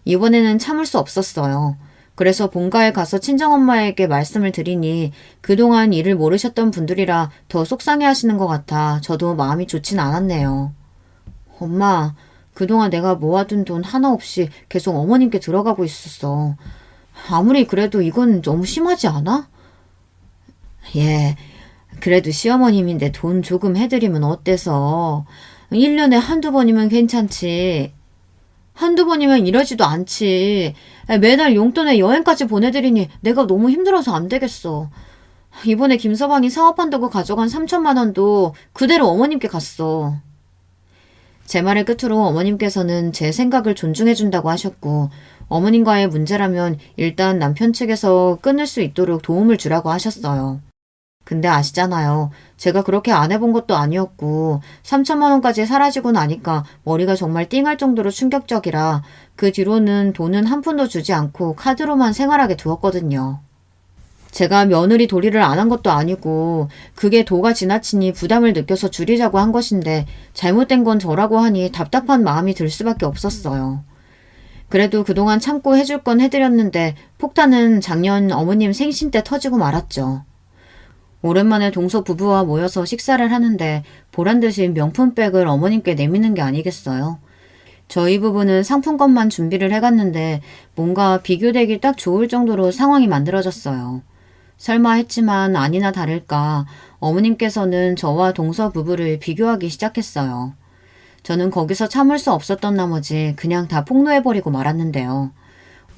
이번에는 참을 수 없었어요. 그래서 본가에 가서 친정엄마에게 말씀을 드리니 그동안 일을 모르셨던 분들이라 더 속상해하시는 것 같아 저도 마음이 좋진 않았네요. 엄마, 그동안 내가 모아둔 돈 하나 없이 계속 어머님께 들어가고 있었어. 아무리 그래도 이건 너무 심하지 않아? 예, 그래도 시어머님인데 돈 조금 해드리면 어때서? 1년에 한두 번이면 괜찮지. 한두 번이면 이러지도 않지. 매달 용돈에 여행까지 보내드리니 내가 너무 힘들어서 안 되겠어. 이번에 김서방이 사업한다고 가져간 3천만 원도 그대로 어머님께 갔어. 제 말의 끝으로 어머님께서는 제 생각을 존중해준다고 하셨고 어머님과의 문제라면 일단 남편 측에서 끊을 수 있도록 도움을 주라고 하셨어요. 근데 아시잖아요. 제가 그렇게 안 해본 것도 아니었고 3천만 원까지 사라지고 나니까 머리가 정말 띵할 정도로 충격적이라 그 뒤로는 돈은 한 푼도 주지 않고 카드로만 생활하게 두었거든요. 제가 며느리 도리를 안 한 것도 아니고 그게 도가 지나치니 부담을 느껴서 줄이자고 한 것인데 잘못된 건 저라고 하니 답답한 마음이 들 수밖에 없었어요. 그래도 그동안 참고 해줄 건 해드렸는데 폭탄은 작년 어머님 생신 때 터지고 말았죠. 오랜만에 동서 부부와 모여서 식사를 하는데 보란듯이 명품백을 어머님께 내미는 게 아니겠어요. 저희 부부는 상품권만 준비를 해갔는데 뭔가 비교되기 딱 좋을 정도로 상황이 만들어졌어요. 설마 했지만 아니나 다를까 어머님께서는 저와 동서 부부를 비교하기 시작했어요. 저는 거기서 참을 수 없었던 나머지 그냥 다 폭로해버리고 말았는데요.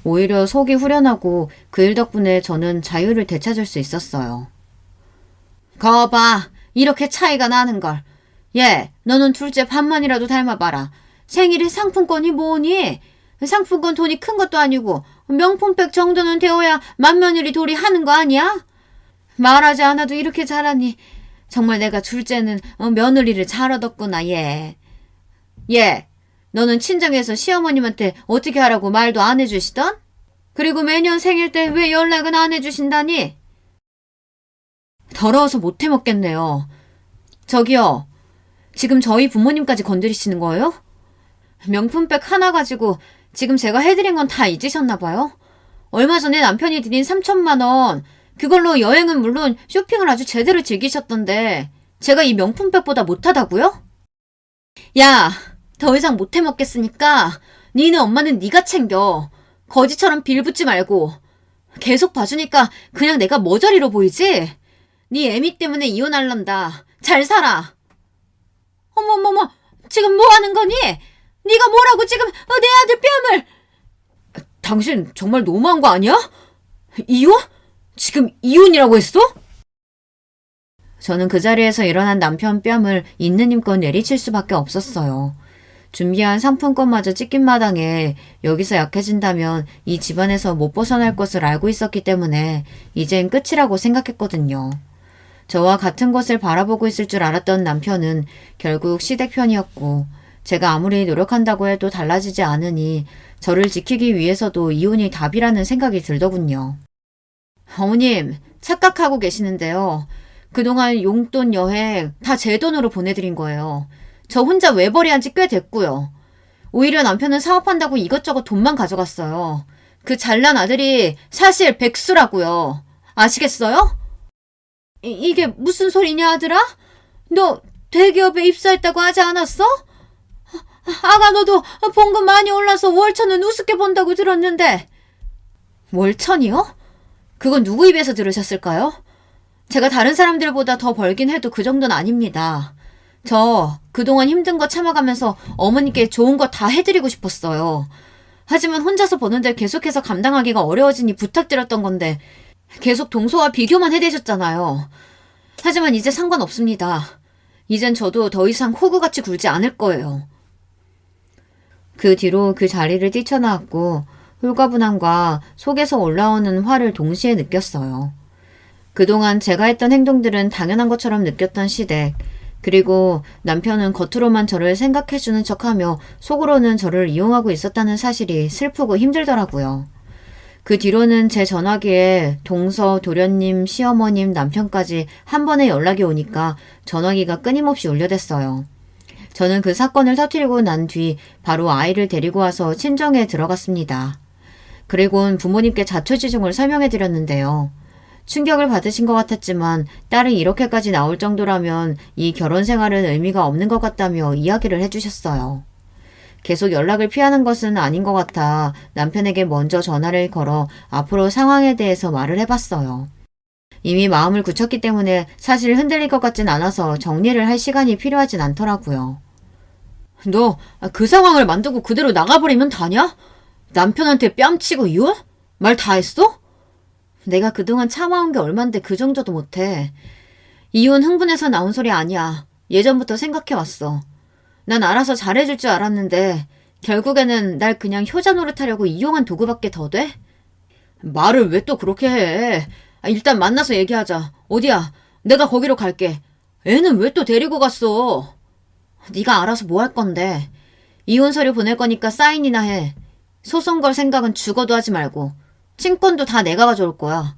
오히려 속이 후련하고 그 일 덕분에 저는 자유를 되찾을 수 있었어요. 거봐, 이렇게 차이가 나는걸. 얘, 너는 둘째 반만이라도 닮아봐라. 생일에 상품권이 뭐니? 상품권 돈이 큰 것도 아니고 명품백 정도는 되어야 맏며느리 도리 하는 거 아니야? 말하지 않아도 이렇게 잘하니 정말 내가 둘째는 며느리를 잘 얻었구나, 얘. 얘, 너는 친정에서 시어머님한테 어떻게 하라고 말도 안 해주시던? 그리고 매년 생일 때 왜 연락은 안 해주신다니? 더러워서 못 해먹겠네요. 저기요, 지금 저희 부모님까지 건드리시는 거예요? 명품백 하나 가지고 지금 제가 해드린 건 다 잊으셨나 봐요? 얼마 전에 남편이 드린 3천만 원, 그걸로 여행은 물론 쇼핑을 아주 제대로 즐기셨던데 제가 이 명품백보다 못하다고요? 야, 더 이상 못 해먹겠으니까 니네 엄마는 네가 챙겨. 거지처럼 빌붙지 말고. 계속 봐주니까 그냥 내가 머저리로 보이지? 네 애미 때문에 이혼할란다. 잘 살아. 어머머머, 지금 뭐 하는 거니? 네가 뭐라고 지금 내 아들 뺨을. 당신 정말 너무한 거 아니야? 이혼? 지금 이혼이라고 했어? 저는 그 자리에서 일어난 남편 뺨을 있는 힘껏 내리칠 수밖에 없었어요. 준비한 상품권마저 찢긴 마당에 여기서 약해진다면 이 집안에서 못 벗어날 것을 알고 있었기 때문에 이젠 끝이라고 생각했거든요. 저와 같은 것을 바라보고 있을 줄 알았던 남편은 결국 시댁 편이었고 제가 아무리 노력한다고 해도 달라지지 않으니 저를 지키기 위해서도 이혼이 답이라는 생각이 들더군요. 어머님, 착각하고 계시는데요. 그동안 용돈 여행 다 제 돈으로 보내드린 거예요. 저 혼자 외벌이한 지 꽤 됐고요. 오히려 남편은 사업한다고 이것저것 돈만 가져갔어요. 그 잘난 아들이 사실 백수라고요. 아시겠어요? 이게 무슨 소리냐, 아들아? 너 대기업에 입사했다고 하지 않았어? 아가, 너도 봉급 많이 올라서 월천은 우습게 번다고 들었는데. 월천이요? 그건 누구 입에서 들으셨을까요? 제가 다른 사람들보다 더 벌긴 해도 그 정도는 아닙니다. 저 그동안 힘든 거 참아가면서 어머니께 좋은 거 다 해드리고 싶었어요. 하지만 혼자서 버는데 계속해서 감당하기가 어려워지니 부탁드렸던 건데 계속 동서와 비교만 해대셨잖아요. 하지만 이제 상관없습니다. 이젠 저도 더 이상 호구같이 굴지 않을 거예요. 그 뒤로 그 자리를 뛰쳐나왔고 홀가분함과 속에서 올라오는 화를 동시에 느꼈어요. 그동안 제가 했던 행동들은 당연한 것처럼 느꼈던 시댁, 그리고 남편은 겉으로만 저를 생각해주는 척하며 속으로는 저를 이용하고 있었다는 사실이 슬프고 힘들더라고요. 그 뒤로는 제 전화기에 동서, 도련님, 시어머님, 남편까지 한 번에 연락이 오니까 전화기가 끊임없이 울려댔어요. 저는 그 사건을 터뜨리고 난 뒤 바로 아이를 데리고 와서 친정에 들어갔습니다. 그리고는 부모님께 자초지종을 설명해 드렸는데요. 충격을 받으신 것 같았지만 딸이 이렇게까지 나올 정도라면 이 결혼 생활은 의미가 없는 것 같다며 이야기를 해주셨어요. 계속 연락을 피하는 것은 아닌 것 같아 남편에게 먼저 전화를 걸어 앞으로 상황에 대해서 말을 해봤어요. 이미 마음을 굳혔기 때문에 사실 흔들릴 것 같진 않아서 정리를 할 시간이 필요하진 않더라고요. 너 그 상황을 만두고 그대로 나가버리면 다냐? 남편한테 뺨치고 이혼? 말 다 했어? 내가 그동안 참아온 게 얼만데 그 정도도 못해. 이혼 흥분해서 나온 소리 아니야. 예전부터 생각해왔어. 난 알아서 잘해줄 줄 알았는데 결국에는 날 그냥 효자 노릇하려고 이용한 도구밖에 더 돼? 말을 왜 또 그렇게 해? 일단 만나서 얘기하자. 어디야? 내가 거기로 갈게. 애는 왜 또 데리고 갔어? 네가 알아서 뭐 할 건데. 이혼 서류 보낼 거니까 사인이나 해. 소송 걸 생각은 죽어도 하지 말고. 친권도 다 내가 가져올 거야.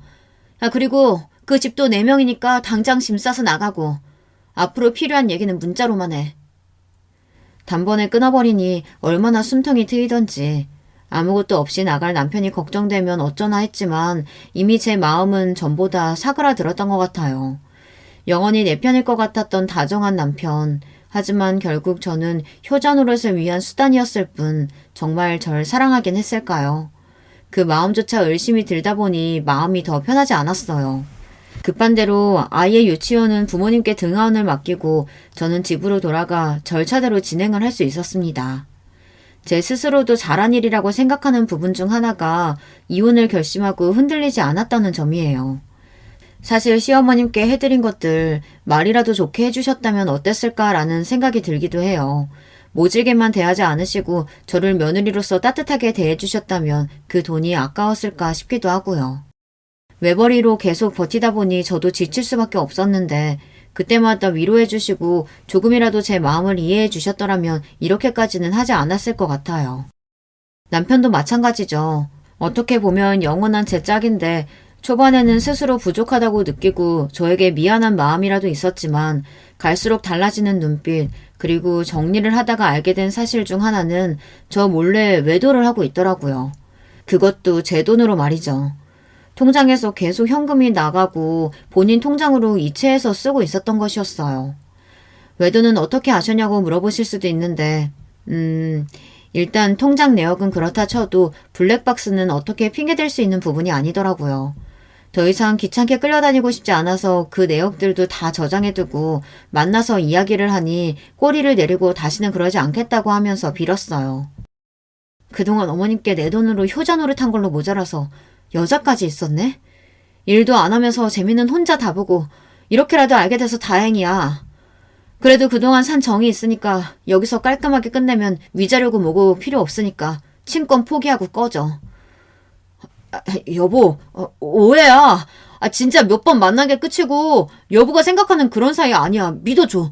그리고 그 집도 4명이니까 당장 짐 싸서 나가고. 앞으로 필요한 얘기는 문자로만 해. 단번에 끊어버리니 얼마나 숨통이 트이던지. 아무것도 없이 나갈 남편이 걱정되면 어쩌나 했지만 이미 제 마음은 전보다 사그라들었던 것 같아요. 영원히 내 편일 것 같았던 다정한 남편. 하지만 결국 저는 효자 노릇을 위한 수단이었을 뿐 정말 절 사랑하긴 했을까요? 그 마음조차 의심이 들다 보니 마음이 더 편하지 않았어요. 급한 대로 아이의 유치원은 부모님께 등하원을 맡기고 저는 집으로 돌아가 절차대로 진행을 할 수 있었습니다. 제 스스로도 잘한 일이라고 생각하는 부분 중 하나가 이혼을 결심하고 흔들리지 않았다는 점이에요. 사실 시어머님께 해드린 것들 말이라도 좋게 해주셨다면 어땠을까라는 생각이 들기도 해요. 모질게만 대하지 않으시고 저를 며느리로서 따뜻하게 대해주셨다면 그 돈이 아까웠을까 싶기도 하고요. 외벌이로 계속 버티다 보니 저도 지칠 수밖에 없었는데 그때마다 위로해주시고 조금이라도 제 마음을 이해해주셨더라면 이렇게까지는 하지 않았을 것 같아요. 남편도 마찬가지죠. 어떻게 보면 영원한 제 짝인데 초반에는 스스로 부족하다고 느끼고 저에게 미안한 마음이라도 있었지만 갈수록 달라지는 눈빛 그리고 정리를 하다가 알게 된 사실 중 하나는 저 몰래 외도를 하고 있더라고요. 그것도 제 돈으로 말이죠. 통장에서 계속 현금이 나가고 본인 통장으로 이체해서 쓰고 있었던 것이었어요. 외도는 어떻게 아셨냐고 물어보실 수도 있는데 일단 통장 내역은 그렇다 쳐도 블랙박스는 어떻게 핑계댈 수 있는 부분이 아니더라고요. 더 이상 귀찮게 끌려다니고 싶지 않아서 그 내역들도 다 저장해두고 만나서 이야기를 하니 꼬리를 내리고 다시는 그러지 않겠다고 하면서 빌었어요. 그동안 어머님께 내 돈으로 효자 노릇한 걸로 모자라서 여자까지 있었네? 일도 안 하면서 재미는 혼자 다 보고 이렇게라도 알게 돼서 다행이야. 그래도 그동안 산 정이 있으니까 여기서 깔끔하게 끝내면 위자료고 뭐고 필요 없으니까 친권 포기하고 꺼져. 여보, 오해야. 진짜 몇 번 만난 게 끝이고 여보가 생각하는 그런 사이 아니야. 믿어줘.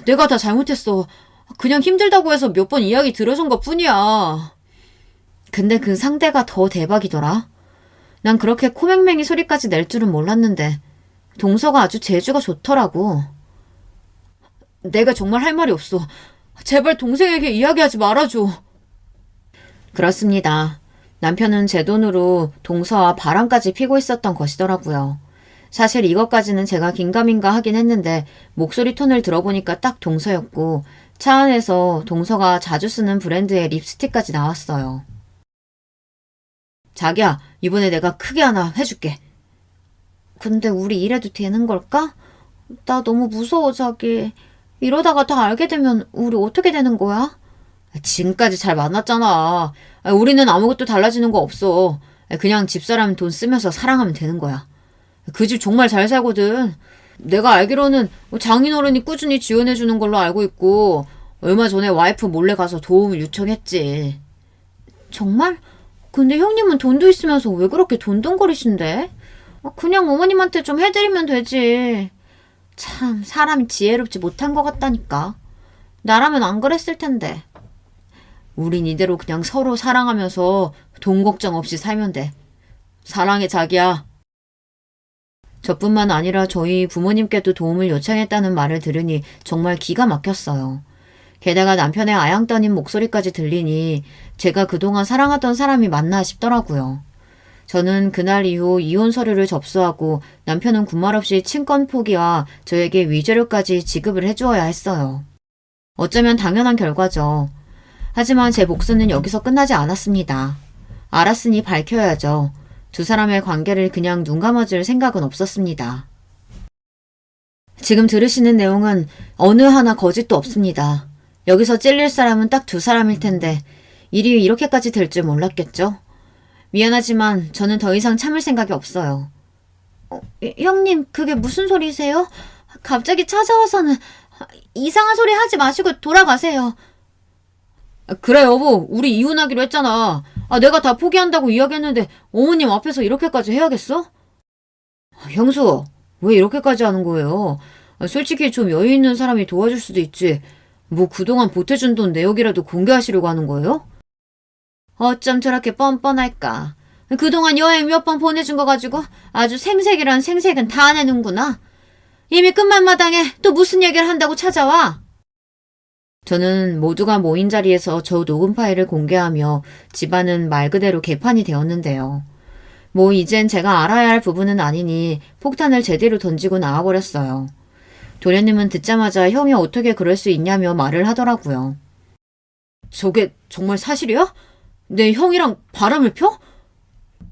내가 다 잘못했어. 그냥 힘들다고 해서 몇 번 이야기 들어준 것 뿐이야. 근데 그 상대가 더 대박이더라. 난 그렇게 코맹맹이 소리까지 낼 줄은 몰랐는데 동서가 아주 재주가 좋더라고. 내가 정말 할 말이 없어. 제발 동생에게 이야기하지 말아줘. 그렇습니다. 남편은 제 돈으로 동서와 바람까지 피고 있었던 것이더라고요. 사실 이것까지는 제가 긴가민가 하긴 했는데 목소리 톤을 들어보니까 딱 동서였고 차 안에서 동서가 자주 쓰는 브랜드의 립스틱까지 나왔어요. 자기야, 이번에 내가 크게 하나 해줄게. 근데 우리 이래도 되는 걸까? 나 너무 무서워, 자기. 이러다가 다 알게 되면 우리 어떻게 되는 거야? 지금까지 잘 만났잖아. 우리는 아무것도 달라지는 거 없어. 그냥 집사람 돈 쓰면서 사랑하면 되는 거야. 그 집 정말 잘 살거든. 내가 알기로는 장인어른이 꾸준히 지원해주는 걸로 알고 있고 얼마 전에 와이프 몰래 가서 도움을 요청했지. 정말? 근데 형님은 돈도 있으면서 왜 그렇게 돈돈거리신데? 그냥 어머님한테 좀 해드리면 되지. 참, 사람이 지혜롭지 못한 것 같다니까. 나라면 안 그랬을 텐데. 우린 이대로 그냥 서로 사랑하면서 돈 걱정 없이 살면 돼. 사랑해, 자기야. 저뿐만 아니라 저희 부모님께도 도움을 요청했다는 말을 들으니 정말 기가 막혔어요. 게다가 남편의 아양 떠닌 목소리까지 들리니 제가 그동안 사랑하던 사람이 맞나 싶더라고요. 저는 그날 이후 이혼 서류를 접수하고 남편은 군말 없이 친권 포기와 저에게 위자료까지 지급을 해주어야 했어요. 어쩌면 당연한 결과죠. 하지만 제 복수는 여기서 끝나지 않았습니다. 알았으니 밝혀야죠. 두 사람의 관계를 그냥 눈 감아줄 생각은 없었습니다. 지금 들으시는 내용은 어느 하나 거짓도 없습니다. 여기서 찔릴 사람은 딱 두 사람일 텐데 일이 이렇게까지 될 줄 몰랐겠죠? 미안하지만 저는 더 이상 참을 생각이 없어요. 형님, 그게 무슨 소리세요? 갑자기 찾아와서는 이상한 소리 하지 마시고 돌아가세요. 그래 여보, 우리 이혼하기로 했잖아. 내가 다 포기한다고 이야기했는데 어머님 앞에서 이렇게까지 해야겠어? 형수, 왜 이렇게까지 하는 거예요? 솔직히 좀 여유 있는 사람이 도와줄 수도 있지. 뭐 그동안 보태준 돈 내역이라도 공개하시려고 하는 거예요? 어쩜 저렇게 뻔뻔할까. 그동안 여행 몇 번 보내준 거 가지고 아주 생색이란 생색은 다 내는구나. 이미 끝만 마당에 또 무슨 얘기를 한다고 찾아와? 저는 모두가 모인 자리에서 저 녹음 파일을 공개하며 집안은 말 그대로 개판이 되었는데요. 뭐 이젠 제가 알아야 할 부분은 아니니 폭탄을 제대로 던지고 나와버렸어요. 도련님은 듣자마자 형이 어떻게 그럴 수 있냐며 말을 하더라고요. 저게 정말 사실이야? 내 형이랑 바람을 펴?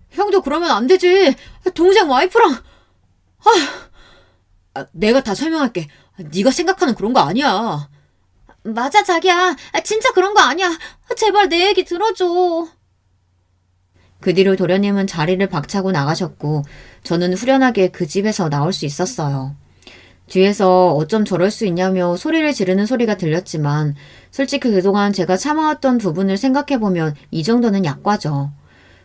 형도 그러면 안 되지. 동생 와이프랑. 내가 다 설명할게. 네가 생각하는 그런 거 아니야. 맞아, 자기야. 진짜 그런 거 아니야. 제발 내 얘기 들어줘. 그 뒤로 도련님은 자리를 박차고 나가셨고 저는 후련하게 그 집에서 나올 수 있었어요. 뒤에서 어쩜 저럴 수 있냐며 소리를 지르는 소리가 들렸지만 솔직히 그동안 제가 참아왔던 부분을 생각해보면 이 정도는 약과죠.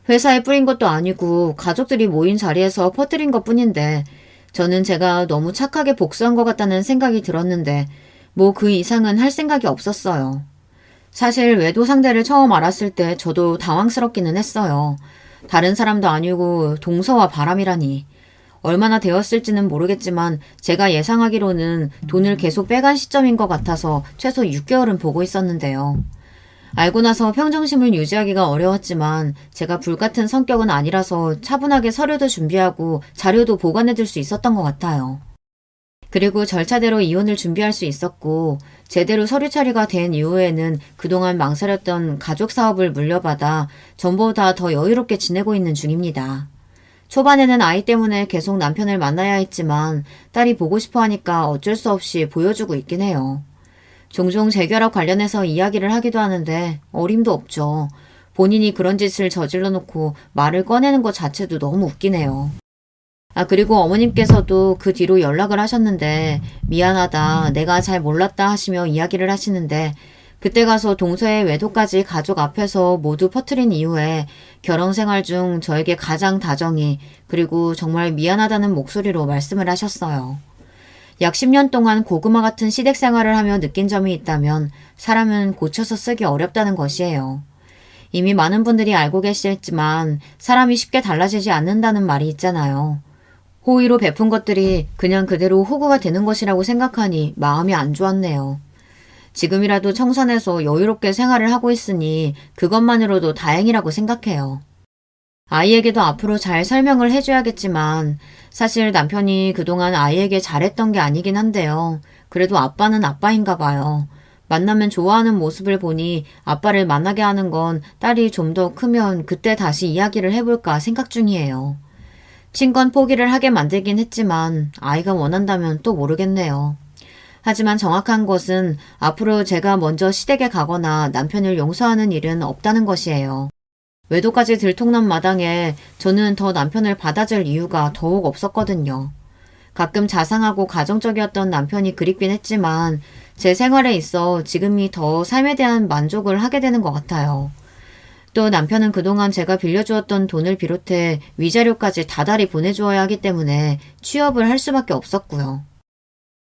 회사에 뿌린 것도 아니고 가족들이 모인 자리에서 퍼뜨린 것 뿐인데 저는 제가 너무 착하게 복수한 것 같다는 생각이 들었는데 뭐 그 이상은 할 생각이 없었어요. 사실 외도 상대를 처음 알았을 때 저도 당황스럽기는 했어요. 다른 사람도 아니고 동서와 바람이라니. 얼마나 되었을지는 모르겠지만 제가 예상하기로는 돈을 계속 빼간 시점인 것 같아서 최소 6개월은 보고 있었는데요. 알고 나서 평정심을 유지하기가 어려웠지만 제가 불같은 성격은 아니라서 차분하게 서류도 준비하고 자료도 보관해둘 수 있었던 것 같아요. 그리고 절차대로 이혼을 준비할 수 있었고 제대로 서류 처리가 된 이후에는 그동안 망설였던 가족 사업을 물려받아 전보다 더 여유롭게 지내고 있는 중입니다. 초반에는 아이 때문에 계속 남편을 만나야 했지만 딸이 보고 싶어 하니까 어쩔 수 없이 보여주고 있긴 해요. 종종 재결합 관련해서 이야기를 하기도 하는데 어림도 없죠. 본인이 그런 짓을 저질러 놓고 말을 꺼내는 것 자체도 너무 웃기네요. 그리고 어머님께서도 그 뒤로 연락을 하셨는데 미안하다, 내가 잘 몰랐다 하시며 이야기를 하시는데 그때 가서 동서의 외도까지 가족 앞에서 모두 퍼뜨린 이후에 결혼 생활 중 저에게 가장 다정히 그리고 정말 미안하다는 목소리로 말씀을 하셨어요. 약 10년 동안 고구마 같은 시댁 생활을 하며 느낀 점이 있다면 사람은 고쳐서 쓰기 어렵다는 것이에요. 이미 많은 분들이 알고 계시겠지만 사람이 쉽게 달라지지 않는다는 말이 있잖아요. 호의로 베푼 것들이 그냥 그대로 호구가 되는 것이라고 생각하니 마음이 안 좋았네요. 지금이라도 청산해서 여유롭게 생활을 하고 있으니 그것만으로도 다행이라고 생각해요. 아이에게도 앞으로 잘 설명을 해줘야겠지만 사실 남편이 그동안 아이에게 잘했던 게 아니긴 한데요. 그래도 아빠는 아빠인가 봐요. 만나면 좋아하는 모습을 보니 아빠를 만나게 하는 건 딸이 좀 더 크면 그때 다시 이야기를 해볼까 생각 중이에요. 친권 포기를 하게 만들긴 했지만 아이가 원한다면 또 모르겠네요. 하지만 정확한 것은 앞으로 제가 먼저 시댁에 가거나 남편을 용서하는 일은 없다는 것이에요. 외도까지 들통난 마당에 저는 더 남편을 받아줄 이유가 더욱 없었거든요. 가끔 자상하고 가정적이었던 남편이 그립긴 했지만 제 생활에 있어 지금이 더 삶에 대한 만족을 하게 되는 것 같아요. 또 남편은 그동안 제가 빌려주었던 돈을 비롯해 위자료까지 다달이 보내주어야 하기 때문에 취업을 할 수밖에 없었고요.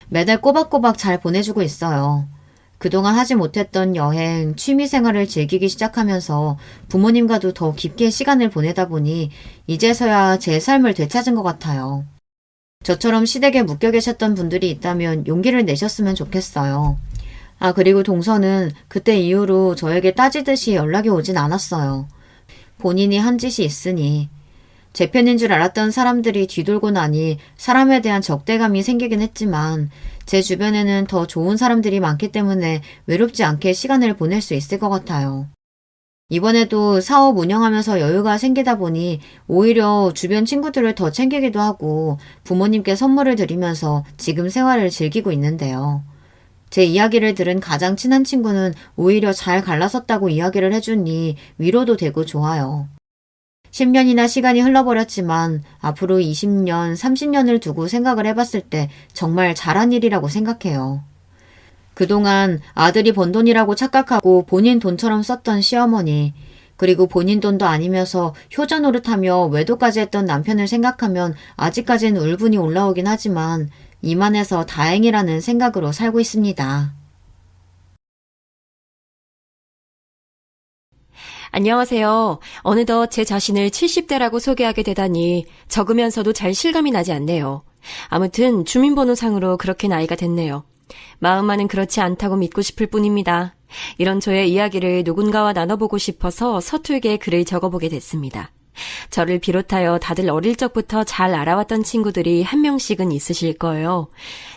매달 꼬박꼬박 잘 보내주고 있어요. 그동안 하지 못했던 여행, 취미 생활을 즐기기 시작하면서 부모님과도 더 깊게 시간을 보내다 보니 이제서야 제 삶을 되찾은 것 같아요. 저처럼 시댁에 묶여 계셨던 분들이 있다면 용기를 내셨으면 좋겠어요. 아, 그리고 동서는 그때 이후로 저에게 따지듯이 연락이 오진 않았어요. 본인이 한 짓이 있으니. 제 편인 줄 알았던 사람들이 뒤돌고 나니 사람에 대한 적대감이 생기긴 했지만 제 주변에는 더 좋은 사람들이 많기 때문에 외롭지 않게 시간을 보낼 수 있을 것 같아요. 이번에도 사업 운영하면서 여유가 생기다 보니 오히려 주변 친구들을 더 챙기기도 하고 부모님께 선물을 드리면서 지금 생활을 즐기고 있는데요. 제 이야기를 들은 가장 친한 친구는 오히려 잘 갈라섰다고 이야기를 해주니 위로도 되고 좋아요. 10년이나 시간이 흘러버렸지만 앞으로 20년, 30년을 두고 생각을 해봤을 때 정말 잘한 일이라고 생각해요. 그동안 아들이 번 돈이라고 착각하고 본인 돈처럼 썼던 시어머니, 그리고 본인 돈도 아니면서 효자 노릇하며 외도까지 했던 남편을 생각하면 아직까지는 울분이 올라오긴 하지만 이만해서 다행이라는 생각으로 살고 있습니다. 안녕하세요. 어느덧 제 자신을 70대라고 소개하게 되다니 적으면서도 잘 실감이 나지 않네요. 아무튼 주민번호상으로 그렇게 나이가 됐네요. 마음만은 그렇지 않다고 믿고 싶을 뿐입니다. 이런 저의 이야기를 누군가와 나눠보고 싶어서 서툴게 글을 적어보게 됐습니다. 저를 비롯하여 다들 어릴 적부터 잘 알아왔던 친구들이 한 명씩은 있으실 거예요.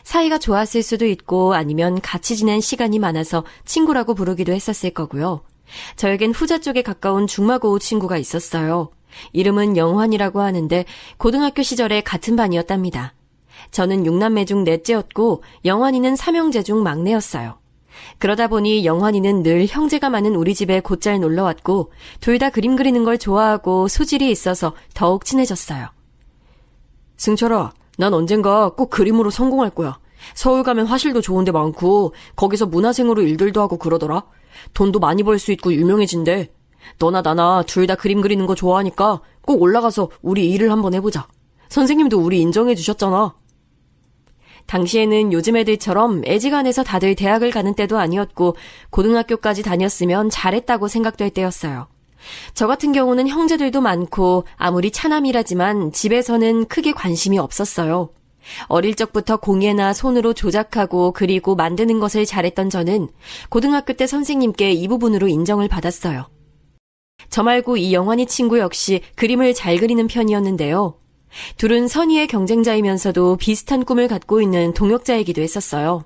사이가 좋았을 수도 있고 아니면 같이 지낸 시간이 많아서 친구라고 부르기도 했었을 거고요. 저에겐 후자 쪽에 가까운 중마고우 친구가 있었어요. 이름은 영환이라고 하는데 고등학교 시절에 같은 반이었답니다. 저는 6남매 중 넷째였고 영환이는 3형제 중 막내였어요. 그러다 보니 영환이는 늘 형제가 많은 우리 집에 곧잘 놀러왔고 둘 다 그림 그리는 걸 좋아하고 소질이 있어서 더욱 친해졌어요. 승철아, 난 언젠가 꼭 그림으로 성공할 거야. 서울 가면 화실도 좋은 데 많고 거기서 문화생으로 일들도 하고 그러더라. 돈도 많이 벌 수 있고 유명해진대. 너나 나나 둘 다 그림 그리는 거 좋아하니까 꼭 올라가서 우리 일을 한번 해보자. 선생님도 우리 인정해 주셨잖아. 당시에는 요즘 애들처럼 애지간해서 다들 대학을 가는 때도 아니었고 고등학교까지 다녔으면 잘했다고 생각될 때였어요. 저 같은 경우는 형제들도 많고 아무리 차남이라지만 집에서는 크게 관심이 없었어요. 어릴 적부터 공예나 손으로 조작하고 그리고 만드는 것을 잘했던 저는 고등학교 때 선생님께 이 부분으로 인정을 받았어요. 저 말고 이 영환이 친구 역시 그림을 잘 그리는 편이었는데요. 둘은 선의의 경쟁자이면서도 비슷한 꿈을 갖고 있는 동역자이기도 했었어요.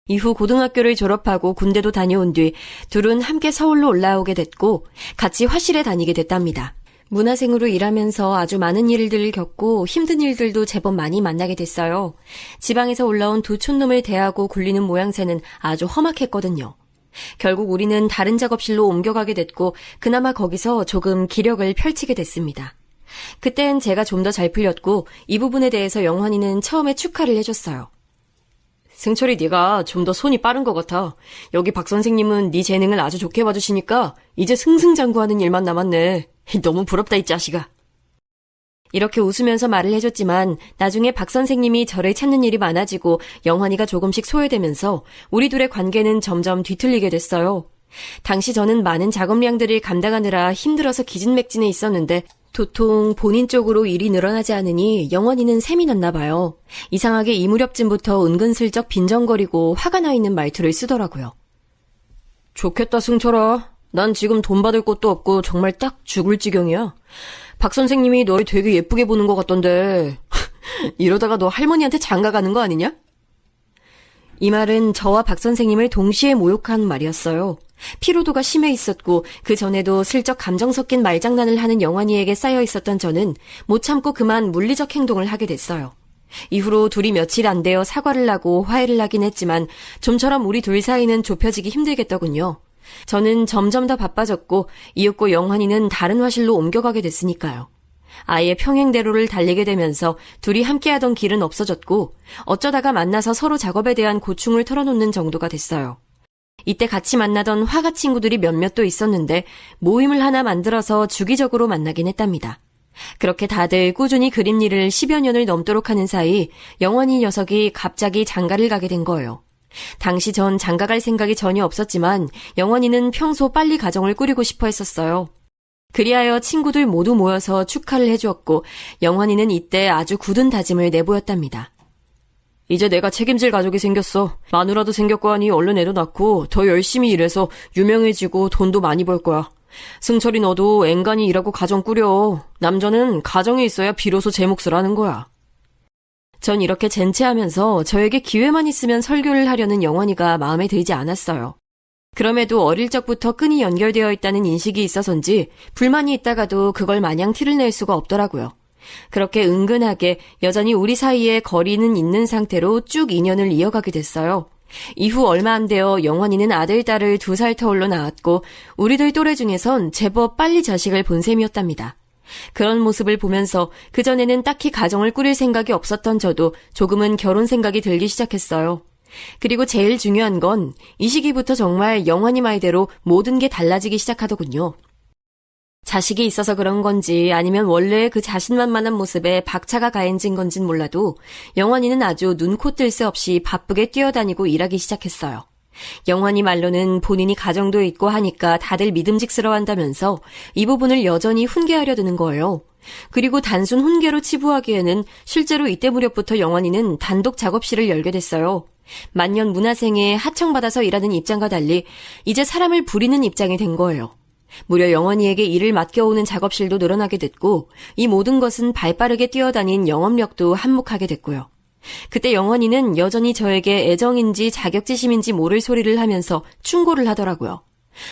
이후 고등학교를 졸업하고 군대도 다녀온 뒤 둘은 함께 서울로 올라오게 됐고 같이 화실에 다니게 됐답니다. 문화생으로 일하면서 아주 많은 일들을 겪고 힘든 일들도 제법 많이 만나게 됐어요. 지방에서 올라온 두 촌놈을 대하고 굴리는 모양새는 아주 험악했거든요. 결국 우리는 다른 작업실로 옮겨가게 됐고 그나마 거기서 조금 기력을 펼치게 됐습니다. 그땐 제가 좀 더 잘 풀렸고 이 부분에 대해서 영환이는 처음에 축하를 해줬어요. 승철이 네가 좀 더 손이 빠른 것 같아. 여기 박 선생님은 네 재능을 아주 좋게 봐주시니까 이제 승승장구하는 일만 남았네. 너무 부럽다 이 자식아. 이렇게 웃으면서 말을 해줬지만 나중에 박 선생님이 저를 찾는 일이 많아지고 영환이가 조금씩 소외되면서 우리 둘의 관계는 점점 뒤틀리게 됐어요. 당시 저는 많은 작업량들을 감당하느라 힘들어서 기진맥진해 있었는데 도통 본인 쪽으로 일이 늘어나지 않으니 영환이는 셈이 났나 봐요. 이상하게 이 무렵쯤부터 은근슬쩍 빈정거리고 화가 나 있는 말투를 쓰더라고요. 좋겠다 승철아. 난 지금 돈 받을 곳도 없고 정말 딱 죽을 지경이야. 박 선생님이 널 되게 예쁘게 보는 것 같던데 이러다가 너 할머니한테 장가 가는 거 아니냐? 이 말은 저와 박 선생님을 동시에 모욕한 말이었어요. 피로도가 심해 있었고 그 전에도 슬쩍 감정 섞인 말장난을 하는 영환이에게 쌓여 있었던 저는 못 참고 그만 물리적 행동을 하게 됐어요. 이후로 둘이 며칠 안 되어 사과를 하고 화해를 하긴 했지만 좀처럼 우리 둘 사이는 좁혀지기 힘들겠더군요. 저는 점점 더 바빠졌고 이윽고 영환이는 다른 화실로 옮겨가게 됐으니까요. 아예 평행대로를 달리게 되면서 둘이 함께하던 길은 없어졌고 어쩌다가 만나서 서로 작업에 대한 고충을 털어놓는 정도가 됐어요. 이때 같이 만나던 화가 친구들이 몇몇 또 있었는데 모임을 하나 만들어서 주기적으로 만나긴 했답니다. 그렇게 다들 꾸준히 그림 일을 10여 년을 넘도록 하는 사이 영환이 녀석이 갑자기 장가를 가게 된 거예요. 당시 전 장가 갈 생각이 전혀 없었지만 영환이는 평소 빨리 가정을 꾸리고 싶어 했었어요. 그리하여 친구들 모두 모여서 축하를 해주었고 영환이는 이때 아주 굳은 다짐을 내보였답니다. 이제 내가 책임질 가족이 생겼어. 마누라도 생겼고 하니 얼른 애도 낳고 더 열심히 일해서 유명해지고 돈도 많이 벌 거야. 승철이 너도 앵간히 일하고 가정 꾸려. 남자는 가정이 있어야 비로소 제 몫을 하는 거야. 전 이렇게 젠체하면서 저에게 기회만 있으면 설교를 하려는 영환이가 마음에 들지 않았어요. 그럼에도 어릴 적부터 끈이 연결되어 있다는 인식이 있어서인지 불만이 있다가도 그걸 마냥 티를 낼 수가 없더라고요. 그렇게 은근하게 여전히 우리 사이에 거리는 있는 상태로 쭉 인연을 이어가게 됐어요. 이후 얼마 안 되어 영환이는 아들, 딸을 2살 터울로 낳았고 우리들 또래 중에선 제법 빨리 자식을 본 셈이었답니다. 그런 모습을 보면서 그전에는 딱히 가정을 꾸릴 생각이 없었던 저도 조금은 결혼 생각이 들기 시작했어요. 그리고 제일 중요한 건 이 시기부터 정말 영환이 말대로 모든 게 달라지기 시작하더군요. 자식이 있어서 그런 건지 아니면 원래 그 자신만만한 모습에 박차가 가해진 건진 몰라도 영환이는 아주 눈코 뜰 새 없이 바쁘게 뛰어다니고 일하기 시작했어요. 영환이 말로는 본인이 가정도 있고 하니까 다들 믿음직스러워한다면서 이 부분을 여전히 훈계하려 드는 거예요. 그리고 단순 훈계로 치부하기에는 실제로 이때 무렵부터 영환이는 단독 작업실을 열게 됐어요. 만년 문화생에 하청받아서 일하는 입장과 달리 이제 사람을 부리는 입장이 된 거예요. 무려 영환이에게 일을 맡겨오는 작업실도 늘어나게 됐고 이 모든 것은 발빠르게 뛰어다닌 영업력도 한몫하게 됐고요. 그때 영환이는 여전히 저에게 애정인지 자격지심인지 모를 소리를 하면서 충고를 하더라고요.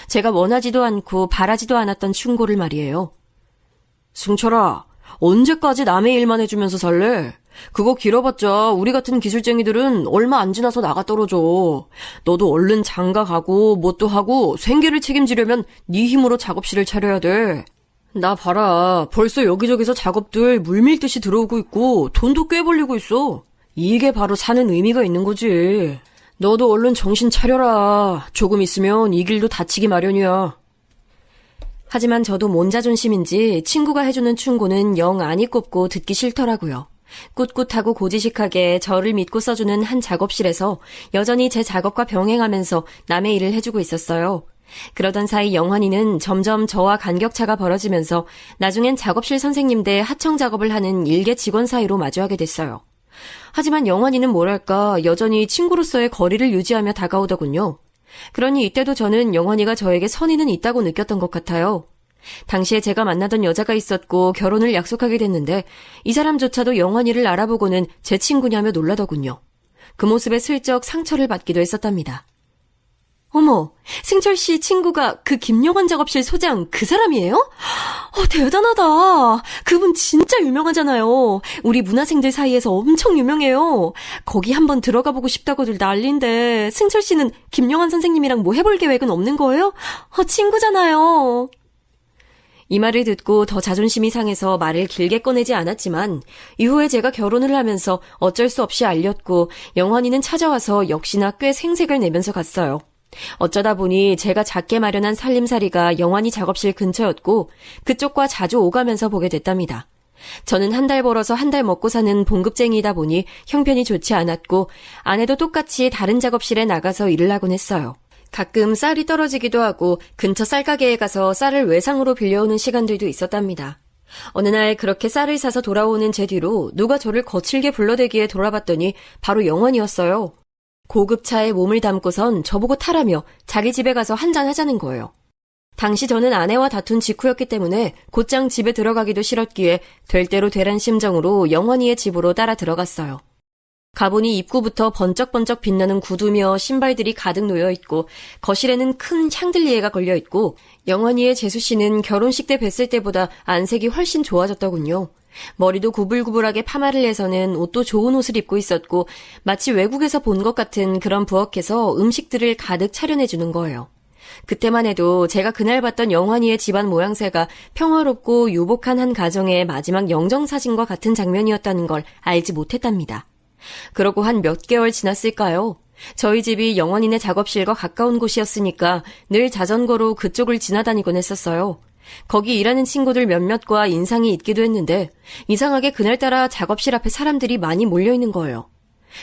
제가 원하지도 않고 바라지도 않았던 충고를 말이에요. 승철아, 언제까지 남의 일만 해주면서 살래? 그거 길어봤자 우리 같은 기술쟁이들은 얼마 안 지나서 나가 떨어져. 너도 얼른 장가 가고 뭣도 하고 생계를 책임지려면 네 힘으로 작업실을 차려야 돼. 나 봐라. 벌써 여기저기서 작업들 물밀듯이 들어오고 있고 돈도 꽤 벌리고 있어. 이게 바로 사는 의미가 있는 거지. 너도 얼른 정신 차려라. 조금 있으면 이 길도 닫히기 마련이야. 하지만 저도 몸자존심인지 친구가 해주는 충고는 영 안이 꼽고 듣기 싫더라고요. 꿋꿋하고 고지식하게 저를 믿고 써주는 한 작업실에서 여전히 제 작업과 병행하면서 남의 일을 해주고 있었어요. 그러던 사이 영환이는 점점 저와 간격차가 벌어지면서 나중엔 작업실 선생님 대 하청 작업을 하는 일개 직원 사이로 마주하게 됐어요. 하지만 영환이는 뭐랄까 여전히 친구로서의 거리를 유지하며 다가오더군요. 그러니 이때도 저는 영환이가 저에게 선의는 있다고 느꼈던 것 같아요. 당시에 제가 만나던 여자가 있었고 결혼을 약속하게 됐는데 이 사람조차도 영환이를 알아보고는 제 친구냐며 놀라더군요. 그 모습에 슬쩍 상처를 받기도 했었답니다. 어머, 승철 씨 친구가 그 김영환 작업실 소장 그 사람이에요? 대단하다. 그분 진짜 유명하잖아요. 우리 문화생들 사이에서 엄청 유명해요. 거기 한번 들어가 보고 싶다고들 난리인데 승철 씨는 김영환 선생님이랑 뭐 해볼 계획은 없는 거예요? 친구잖아요. 이 말을 듣고 더 자존심이 상해서 말을 길게 꺼내지 않았지만 이후에 제가 결혼을 하면서 어쩔 수 없이 알렸고 영환이는 찾아와서 역시나 꽤 생색을 내면서 갔어요. 어쩌다 보니 제가 작게 마련한 살림살이가 영환이 작업실 근처였고 그쪽과 자주 오가면서 보게 됐답니다. 저는 한 달 벌어서 한 달 먹고 사는 봉급쟁이이다 보니 형편이 좋지 않았고 아내도 똑같이 다른 작업실에 나가서 일을 하곤 했어요. 가끔 쌀이 떨어지기도 하고 근처 쌀가게에 가서 쌀을 외상으로 빌려오는 시간들도 있었답니다. 어느 날 그렇게 쌀을 사서 돌아오는 제 뒤로 누가 저를 거칠게 불러대기에 돌아봤더니 바로 영환이었어요. 고급차에 몸을 담고선 저보고 타라며 자기 집에 가서 한잔 하자는 거예요. 당시 저는 아내와 다툰 직후였기 때문에 곧장 집에 들어가기도 싫었기에 될 대로 되란 심정으로 영환이의 집으로 따라 들어갔어요. 가보니 입구부터 번쩍번쩍 빛나는 구두며 신발들이 가득 놓여있고 거실에는 큰 샹들리에가 걸려있고 영환이의 재수씨는 결혼식 때 뵀을 때보다 안색이 훨씬 좋아졌더군요. 머리도 구불구불하게 파마를 해서는 옷도 좋은 옷을 입고 있었고 마치 외국에서 본 것 같은 그런 부엌에서 음식들을 가득 차려내주는 거예요. 그때만 해도 제가 그날 봤던 영환이의 집안 모양새가 평화롭고 유복한 한 가정의 마지막 영정사진과 같은 장면이었다는 걸 알지 못했답니다. 그러고 한 몇 개월 지났을까요? 저희 집이 영환이네 작업실과 가까운 곳이었으니까 늘 자전거로 그쪽을 지나다니곤 했었어요. 거기 일하는 친구들 몇몇과 인상이 있기도 했는데 이상하게 그날따라 작업실 앞에 사람들이 많이 몰려있는 거예요.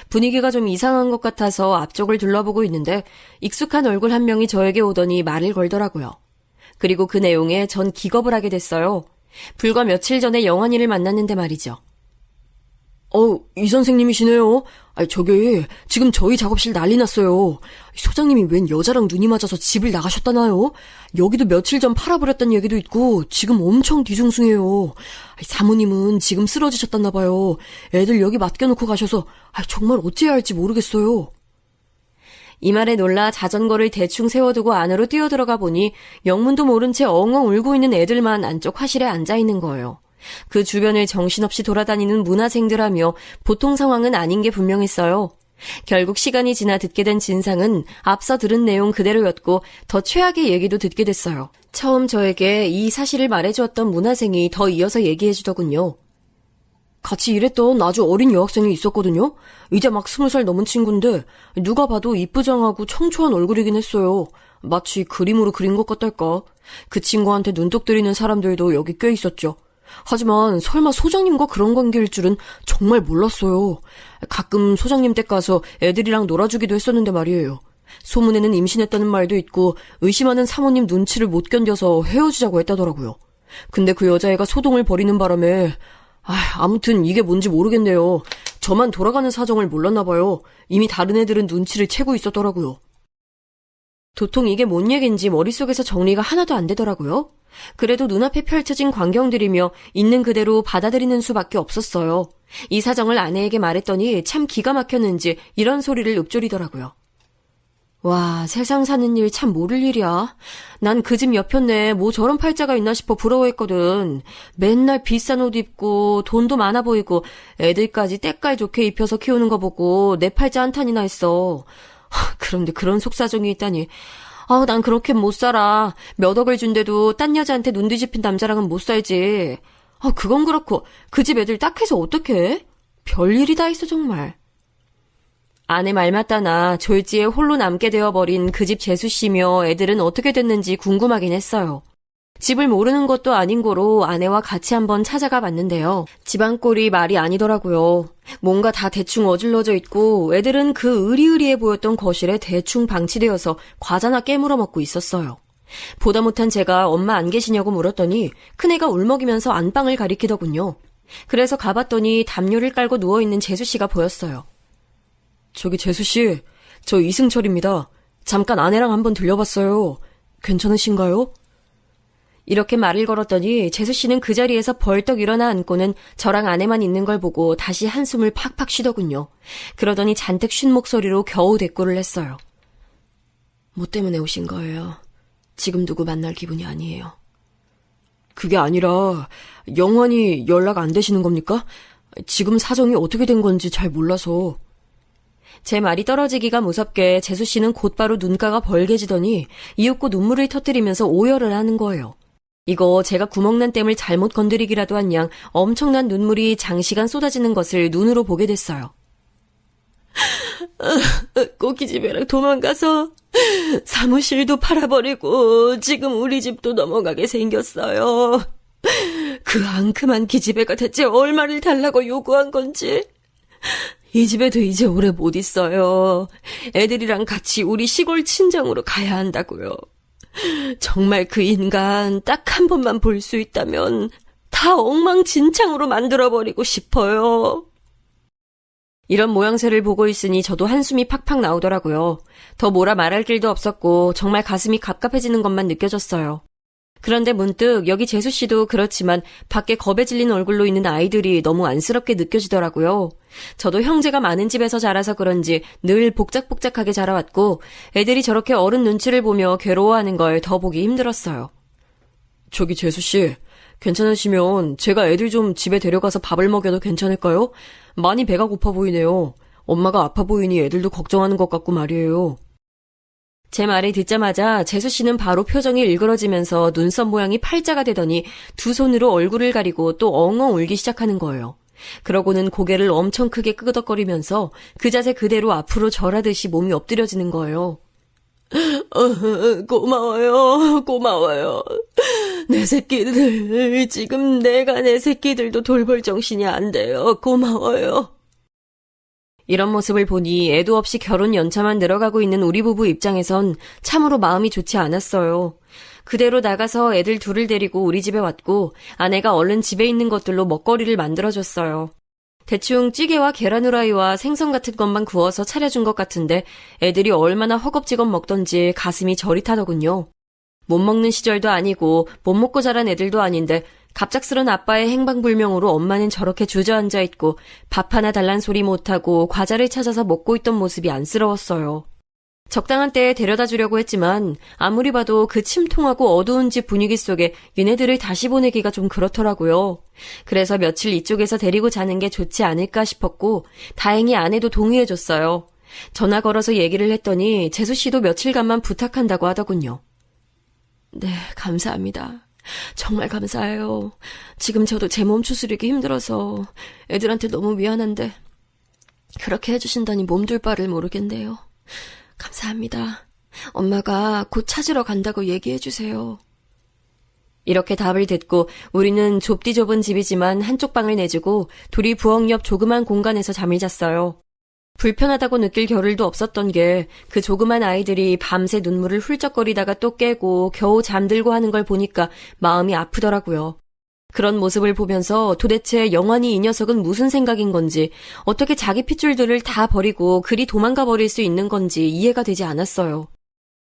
분위기가 좀 이상한 것 같아서 앞쪽을 둘러보고 있는데 익숙한 얼굴 한 명이 저에게 오더니 말을 걸더라고요. 그리고 그 내용에 전 기겁을 하게 됐어요. 불과 며칠 전에 영환이를 만났는데 말이죠. 이 선생님이시네요. 저기 지금 저희 작업실 난리 났어요. 소장님이 웬 여자랑 눈이 맞아서 집을 나가셨다나요? 여기도 며칠 전 팔아버렸다는 얘기도 있고 지금 엄청 뒤숭숭해요. 사모님은 지금 쓰러지셨다나 봐요. 애들 여기 맡겨놓고 가셔서 정말 어찌해야 할지 모르겠어요. 이 말에 놀라 자전거를 대충 세워두고 안으로 뛰어들어가 보니 영문도 모른 채 엉엉 울고 있는 애들만 안쪽 화실에 앉아있는 거예요. 그 주변을 정신없이 돌아다니는 문화생들하며 보통 상황은 아닌 게 분명했어요. 결국 시간이 지나 듣게 된 진상은 앞서 들은 내용 그대로였고 더 최악의 얘기도 듣게 됐어요. 처음 저에게 이 사실을 말해주었던 문화생이 더 이어서 얘기해주더군요. 같이 일했던 아주 어린 여학생이 있었거든요. 이제 막 20살 넘은 친구인데 누가 봐도 이쁘장하고 청초한 얼굴이긴 했어요. 마치 그림으로 그린 것 같달까. 그 친구한테 눈독 들이는 사람들도 여기 꽤 있었죠. 하지만 설마 소장님과 그런 관계일 줄은 정말 몰랐어요. 가끔 소장님 댁 가서 애들이랑 놀아주기도 했었는데 말이에요. 소문에는 임신했다는 말도 있고 의심하는 사모님 눈치를 못 견뎌서 헤어지자고 했다더라고요. 근데 그 여자애가 소동을 벌이는 바람에 아무튼 이게 뭔지 모르겠네요. 저만 돌아가는 사정을 몰랐나 봐요. 이미 다른 애들은 눈치를 채고 있었더라고요. 도통 이게 뭔 얘기인지 머릿속에서 정리가 하나도 안 되더라고요. 그래도 눈앞에 펼쳐진 광경들이며 있는 그대로 받아들이는 수밖에 없었어요. 이 사정을 아내에게 말했더니 참 기가 막혔는지 이런 소리를 읊조리더라고요. 와, 세상 사는 일 참 모를 일이야. 난 그 집 옆였네. 뭐 저런 팔자가 있나 싶어 부러워했거든. 맨날 비싼 옷 입고 돈도 많아 보이고 애들까지 때깔 좋게 입혀서 키우는 거 보고 내 팔자 한탄이나 했어. 그런데 그런 속사정이 있다니. 난 그렇게 못 살아. 몇 억을 준대도 딴 여자한테 눈 뒤집힌 남자랑은 못 살지. 그건 그렇고 그 집 애들 딱해서 어떡해? 별일이 다 있어 정말. 아내 말 맞다나 졸지에 홀로 남게 되어버린 그 집 재수씨며 애들은 어떻게 됐는지 궁금하긴 했어요. 집을 모르는 것도 아닌 거로 아내와 같이 한번 찾아가 봤는데요. 집안 꼴이 말이 아니더라고요. 뭔가 다 대충 어질러져 있고 애들은 그 으리으리해 보였던 거실에 대충 방치되어서 과자나 깨물어 먹고 있었어요. 보다 못한 제가 엄마 안 계시냐고 물었더니 큰애가 울먹이면서 안방을 가리키더군요. 그래서 가봤더니 담요를 깔고 누워있는 재수씨가 보였어요. 저기 재수씨, 저 이승철입니다. 잠깐 아내랑 한번 들려봤어요. 괜찮으신가요? 이렇게 말을 걸었더니 재수씨는 그 자리에서 벌떡 일어나 앉고는 저랑 아내만 있는 걸 보고 다시 한숨을 팍팍 쉬더군요. 그러더니 잔뜩 쉰 목소리로 겨우 대꾸를 했어요. 뭐 때문에 오신 거예요? 지금 누구 만날 기분이 아니에요. 그게 아니라 영환이 연락 안 되시는 겁니까? 지금 사정이 어떻게 된 건지 잘 몰라서. 제 말이 떨어지기가 무섭게 재수씨는 곧바로 눈가가 벌게지더니 이윽고 눈물을 터뜨리면서 오열을 하는 거예요. 이거 제가 구멍난 댐을 잘못 건드리기라도 한 양 엄청난 눈물이 장시간 쏟아지는 것을 눈으로 보게 됐어요. 꼬기집애랑 도망가서 사무실도 팔아버리고 지금 우리 집도 넘어가게 생겼어요. 그 앙큼한 기집애가 대체 얼마를 달라고 요구한 건지. 이 집에도 이제 오래 못 있어요. 애들이랑 같이 우리 시골 친정으로 가야 한다고요. 정말 그 인간 딱 한 번만 볼 수 있다면 다 엉망진창으로 만들어버리고 싶어요. 이런 모양새를 보고 있으니 저도 한숨이 팍팍 나오더라고요. 더 뭐라 말할 길도 없었고 정말 가슴이 갑갑해지는 것만 느껴졌어요. 그런데 문득 여기 재수씨도 그렇지만 밖에 겁에 질린 얼굴로 있는 아이들이 너무 안쓰럽게 느껴지더라고요. 저도 형제가 많은 집에서 자라서 그런지 늘 복작복작하게 자라왔고 애들이 저렇게 어른 눈치를 보며 괴로워하는 걸 더 보기 힘들었어요. 저기 재수씨, 괜찮으시면 제가 애들 좀 집에 데려가서 밥을 먹여도 괜찮을까요? 많이 배가 고파 보이네요. 엄마가 아파 보이니 애들도 걱정하는 것 같고 말이에요. 제 말을 듣자마자 재수씨는 바로 표정이 일그러지면서 눈썹 모양이 팔자가 되더니 두 손으로 얼굴을 가리고 또 엉엉 울기 시작하는 거예요. 그러고는 고개를 엄청 크게 끄덕거리면서 그 자세 그대로 앞으로 절하듯이 몸이 엎드려지는 거예요. 고마워요, 고마워요. 내 새끼들, 지금 내가 내 새끼들도 돌볼 정신이 안 돼요. 고마워요. 이런 모습을 보니 애도 없이 결혼 연차만 늘어가고 있는 우리 부부 입장에선 참으로 마음이 좋지 않았어요. 그대로 나가서 애들 둘을 데리고 우리 집에 왔고 아내가 얼른 집에 있는 것들로 먹거리를 만들어줬어요. 대충 찌개와 계란 후라이와 생선 같은 것만 구워서 차려준 것 같은데 애들이 얼마나 허겁지겁 먹던지 가슴이 저리 타더군요. 못 먹는 시절도 아니고 못 먹고 자란 애들도 아닌데 갑작스런 아빠의 행방불명으로 엄마는 저렇게 주저앉아 있고 밥 하나 달란 소리 못하고 과자를 찾아서 먹고 있던 모습이 안쓰러웠어요. 적당한 때에 데려다 주려고 했지만 아무리 봐도 그 침통하고 어두운 집 분위기 속에 얘네들을 다시 보내기가 좀 그렇더라고요. 그래서 며칠 이쪽에서 데리고 자는 게 좋지 않을까 싶었고 다행히 아내도 동의해줬어요. 전화 걸어서 얘기를 했더니 재수 씨도 며칠간만 부탁한다고 하더군요. 네, 감사합니다. 정말 감사해요. 지금 저도 제 몸 추스르기 힘들어서 애들한테 너무 미안한데 그렇게 해주신다니 몸둘 바를 모르겠네요. 감사합니다. 엄마가 곧 찾으러 간다고 얘기해주세요. 이렇게 답을 듣고 우리는 좁디 좁은 집이지만 한쪽 방을 내주고 둘이 부엌 옆 조그만 공간에서 잠을 잤어요. 불편하다고 느낄 겨를도 없었던 게 그 조그만 아이들이 밤새 눈물을 훌쩍거리다가 또 깨고 겨우 잠들고 하는 걸 보니까 마음이 아프더라고요. 그런 모습을 보면서 도대체 영환이 이 녀석은 무슨 생각인 건지 어떻게 자기 핏줄들을 다 버리고 그리 도망가 버릴 수 있는 건지 이해가 되지 않았어요.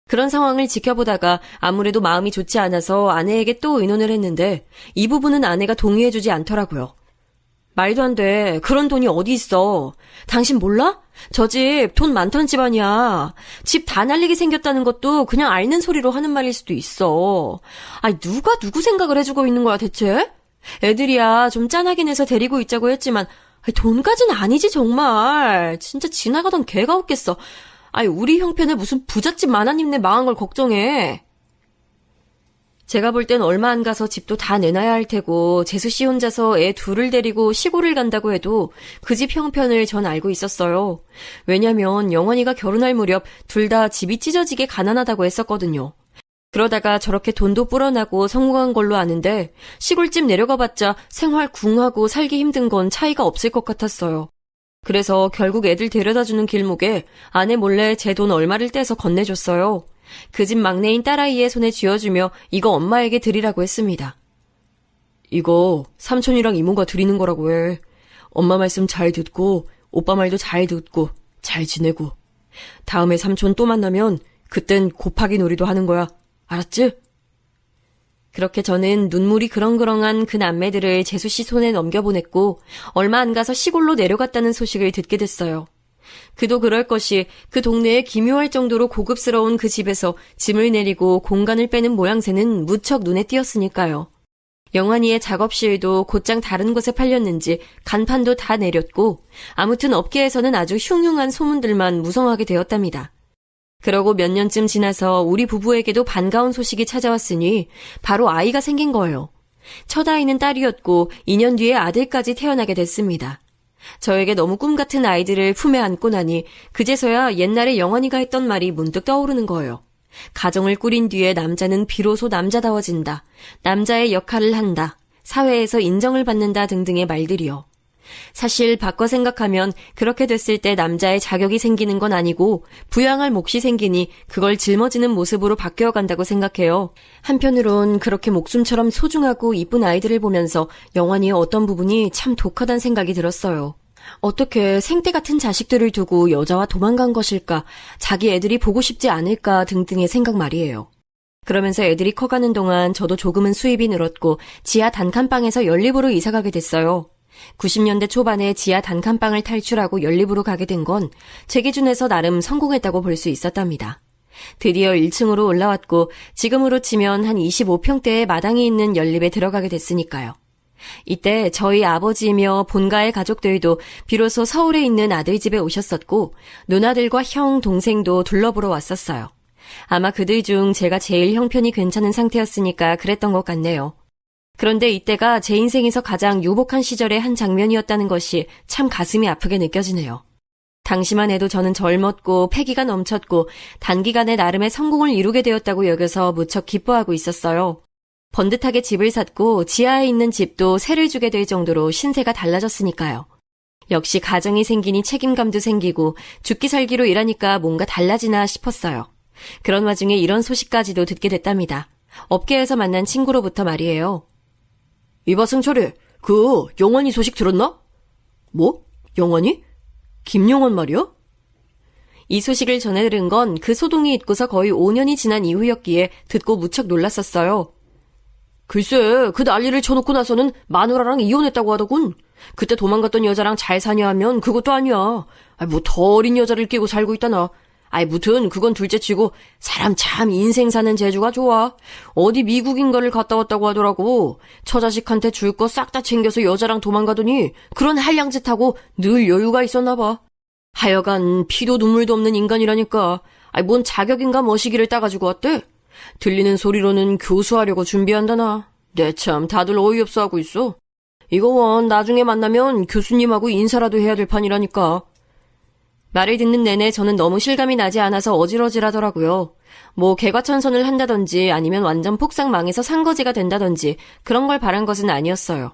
그런 상황을 지켜보다가 아무래도 마음이 좋지 않아서 아내에게 또 의논을 했는데 이 부분은 아내가 동의해주지 않더라고요. 말도 안 돼. 그런 돈이 어디 있어. 당신 몰라? 저 집 돈 많던 집안이야. 집 다 날리게 생겼다는 것도 그냥 앓는 소리로 하는 말일 수도 있어. 아니 누가 누구 생각을 해주고 있는 거야 대체? 애들이야 좀 짠하긴 해서 데리고 있자고 했지만 돈까지는 아니지 정말. 진짜 지나가던 개가 없겠어. 아니 우리 형편에 무슨 부잣집 마나님네 망한 걸 걱정해. 제가 볼 땐 얼마 안 가서 집도 다 내놔야 할 테고 재수 씨 혼자서 애 둘을 데리고 시골을 간다고 해도 그 집 형편을 전 알고 있었어요. 왜냐면 영원이가 결혼할 무렵 둘 다 집이 찢어지게 가난하다고 했었거든요. 그러다가 저렇게 돈도 불어나고 성공한 걸로 아는데 시골집 내려가봤자 생활 궁하고 살기 힘든 건 차이가 없을 것 같았어요. 그래서 결국 애들 데려다주는 길목에 아내 몰래 제 돈 얼마를 떼서 건네줬어요. 그 집 막내인 딸아이의 손에 쥐어주며 이거 엄마에게 드리라고 했습니다. 이거 삼촌이랑 이모가 드리는 거라고 해. 엄마 말씀 잘 듣고 오빠 말도 잘 듣고 잘 지내고 다음에 삼촌 또 만나면 그땐 곱하기 놀이도 하는 거야. 알았지? 그렇게 저는 눈물이 그렁그렁한 그 남매들을 재수 씨 손에 넘겨보냈고 얼마 안 가서 시골로 내려갔다는 소식을 듣게 됐어요. 그도 그럴 것이 그 동네에 기묘할 정도로 고급스러운 그 집에서 짐을 내리고 공간을 빼는 모양새는 무척 눈에 띄었으니까요. 영환이의 작업실도 곧장 다른 곳에 팔렸는지 간판도 다 내렸고 아무튼 업계에서는 아주 흉흉한 소문들만 무성하게 되었답니다. 그러고 몇 년쯤 지나서 우리 부부에게도 반가운 소식이 찾아왔으니 바로 아이가 생긴 거예요. 첫 아이는 딸이었고 2년 뒤에 아들까지 태어나게 됐습니다. 저에게 너무 꿈같은 아이들을 품에 안고 나니 그제서야 옛날에 영환이가 했던 말이 문득 떠오르는 거예요. 가정을 꾸린 뒤에 남자는 비로소 남자다워진다. 남자의 역할을 한다. 사회에서 인정을 받는다 등등의 말들이요. 사실 바꿔 생각하면 그렇게 됐을 때 남자의 자격이 생기는 건 아니고 부양할 몫이 생기니 그걸 짊어지는 모습으로 바뀌어간다고 생각해요. 한편으론 그렇게 목숨처럼 소중하고 이쁜 아이들을 보면서 영환이의 어떤 부분이 참 독하단 생각이 들었어요. 어떻게 생떼 같은 자식들을 두고 여자와 도망간 것일까, 자기 애들이 보고 싶지 않을까 등등의 생각 말이에요. 그러면서 애들이 커가는 동안 저도 조금은 수입이 늘었고 지하 단칸방에서 연립으로 이사가게 됐어요. 90년대 초반에 지하 단칸방을 탈출하고 연립으로 가게 된 건 제 기준에서 나름 성공했다고 볼 수 있었답니다. 드디어 1층으로 올라왔고 지금으로 치면 한 25평대의 마당이 있는 연립에 들어가게 됐으니까요. 이때 저희 아버지이며 본가의 가족들도 비로소 서울에 있는 아들 집에 오셨었고 누나들과 형, 동생도 둘러보러 왔었어요. 아마 그들 중 제가 제일 형편이 괜찮은 상태였으니까 그랬던 것 같네요. 그런데 이때가 제 인생에서 가장 유복한 시절의 한 장면이었다는 것이 참 가슴이 아프게 느껴지네요. 당시만 해도 저는 젊었고 패기가 넘쳤고 단기간에 나름의 성공을 이루게 되었다고 여겨서 무척 기뻐하고 있었어요. 번듯하게 집을 샀고 지하에 있는 집도 세를 주게 될 정도로 신세가 달라졌으니까요. 역시 가정이 생기니 책임감도 생기고 죽기 살기로 일하니까 뭔가 달라지나 싶었어요. 그런 와중에 이런 소식까지도 듣게 됐답니다. 업계에서 만난 친구로부터 말이에요. 이봐 승철이, 그 영환이 소식 들었나? 뭐? 영환이? 김영환 말이야? 이 소식을 전해 들은 건 그 소동이 있고서 거의 5년이 지난 이후였기에 듣고 무척 놀랐었어요. 글쎄, 그 난리를 쳐놓고 나서는 마누라랑 이혼했다고 하더군. 그때 도망갔던 여자랑 잘 사냐 하면 그것도 아니야. 뭐 더 어린 여자를 끼고 살고 있다나. 무튼 그건 둘째치고 사람 참 인생 사는 재주가 좋아. 어디 미국인가를 갔다 왔다고 하더라고. 처자식한테 줄 거 싹 다 챙겨서 여자랑 도망가더니 그런 한량짓하고 늘 여유가 있었나 봐. 하여간 피도 눈물도 없는 인간이라니까. 뭔 자격인가 머시기를 따가지고 왔대. 들리는 소리로는 교수하려고 준비한다나. 내 참 다들 어이없어 하고 있어. 이거 원 나중에 만나면 교수님하고 인사라도 해야 될 판이라니까. 말을 듣는 내내 저는 너무 실감이 나지 않아서 어질어질하더라고요. 뭐 개과천선을 한다든지 아니면 완전 폭삭 망해서 산거지가 된다든지 그런 걸 바란 것은 아니었어요.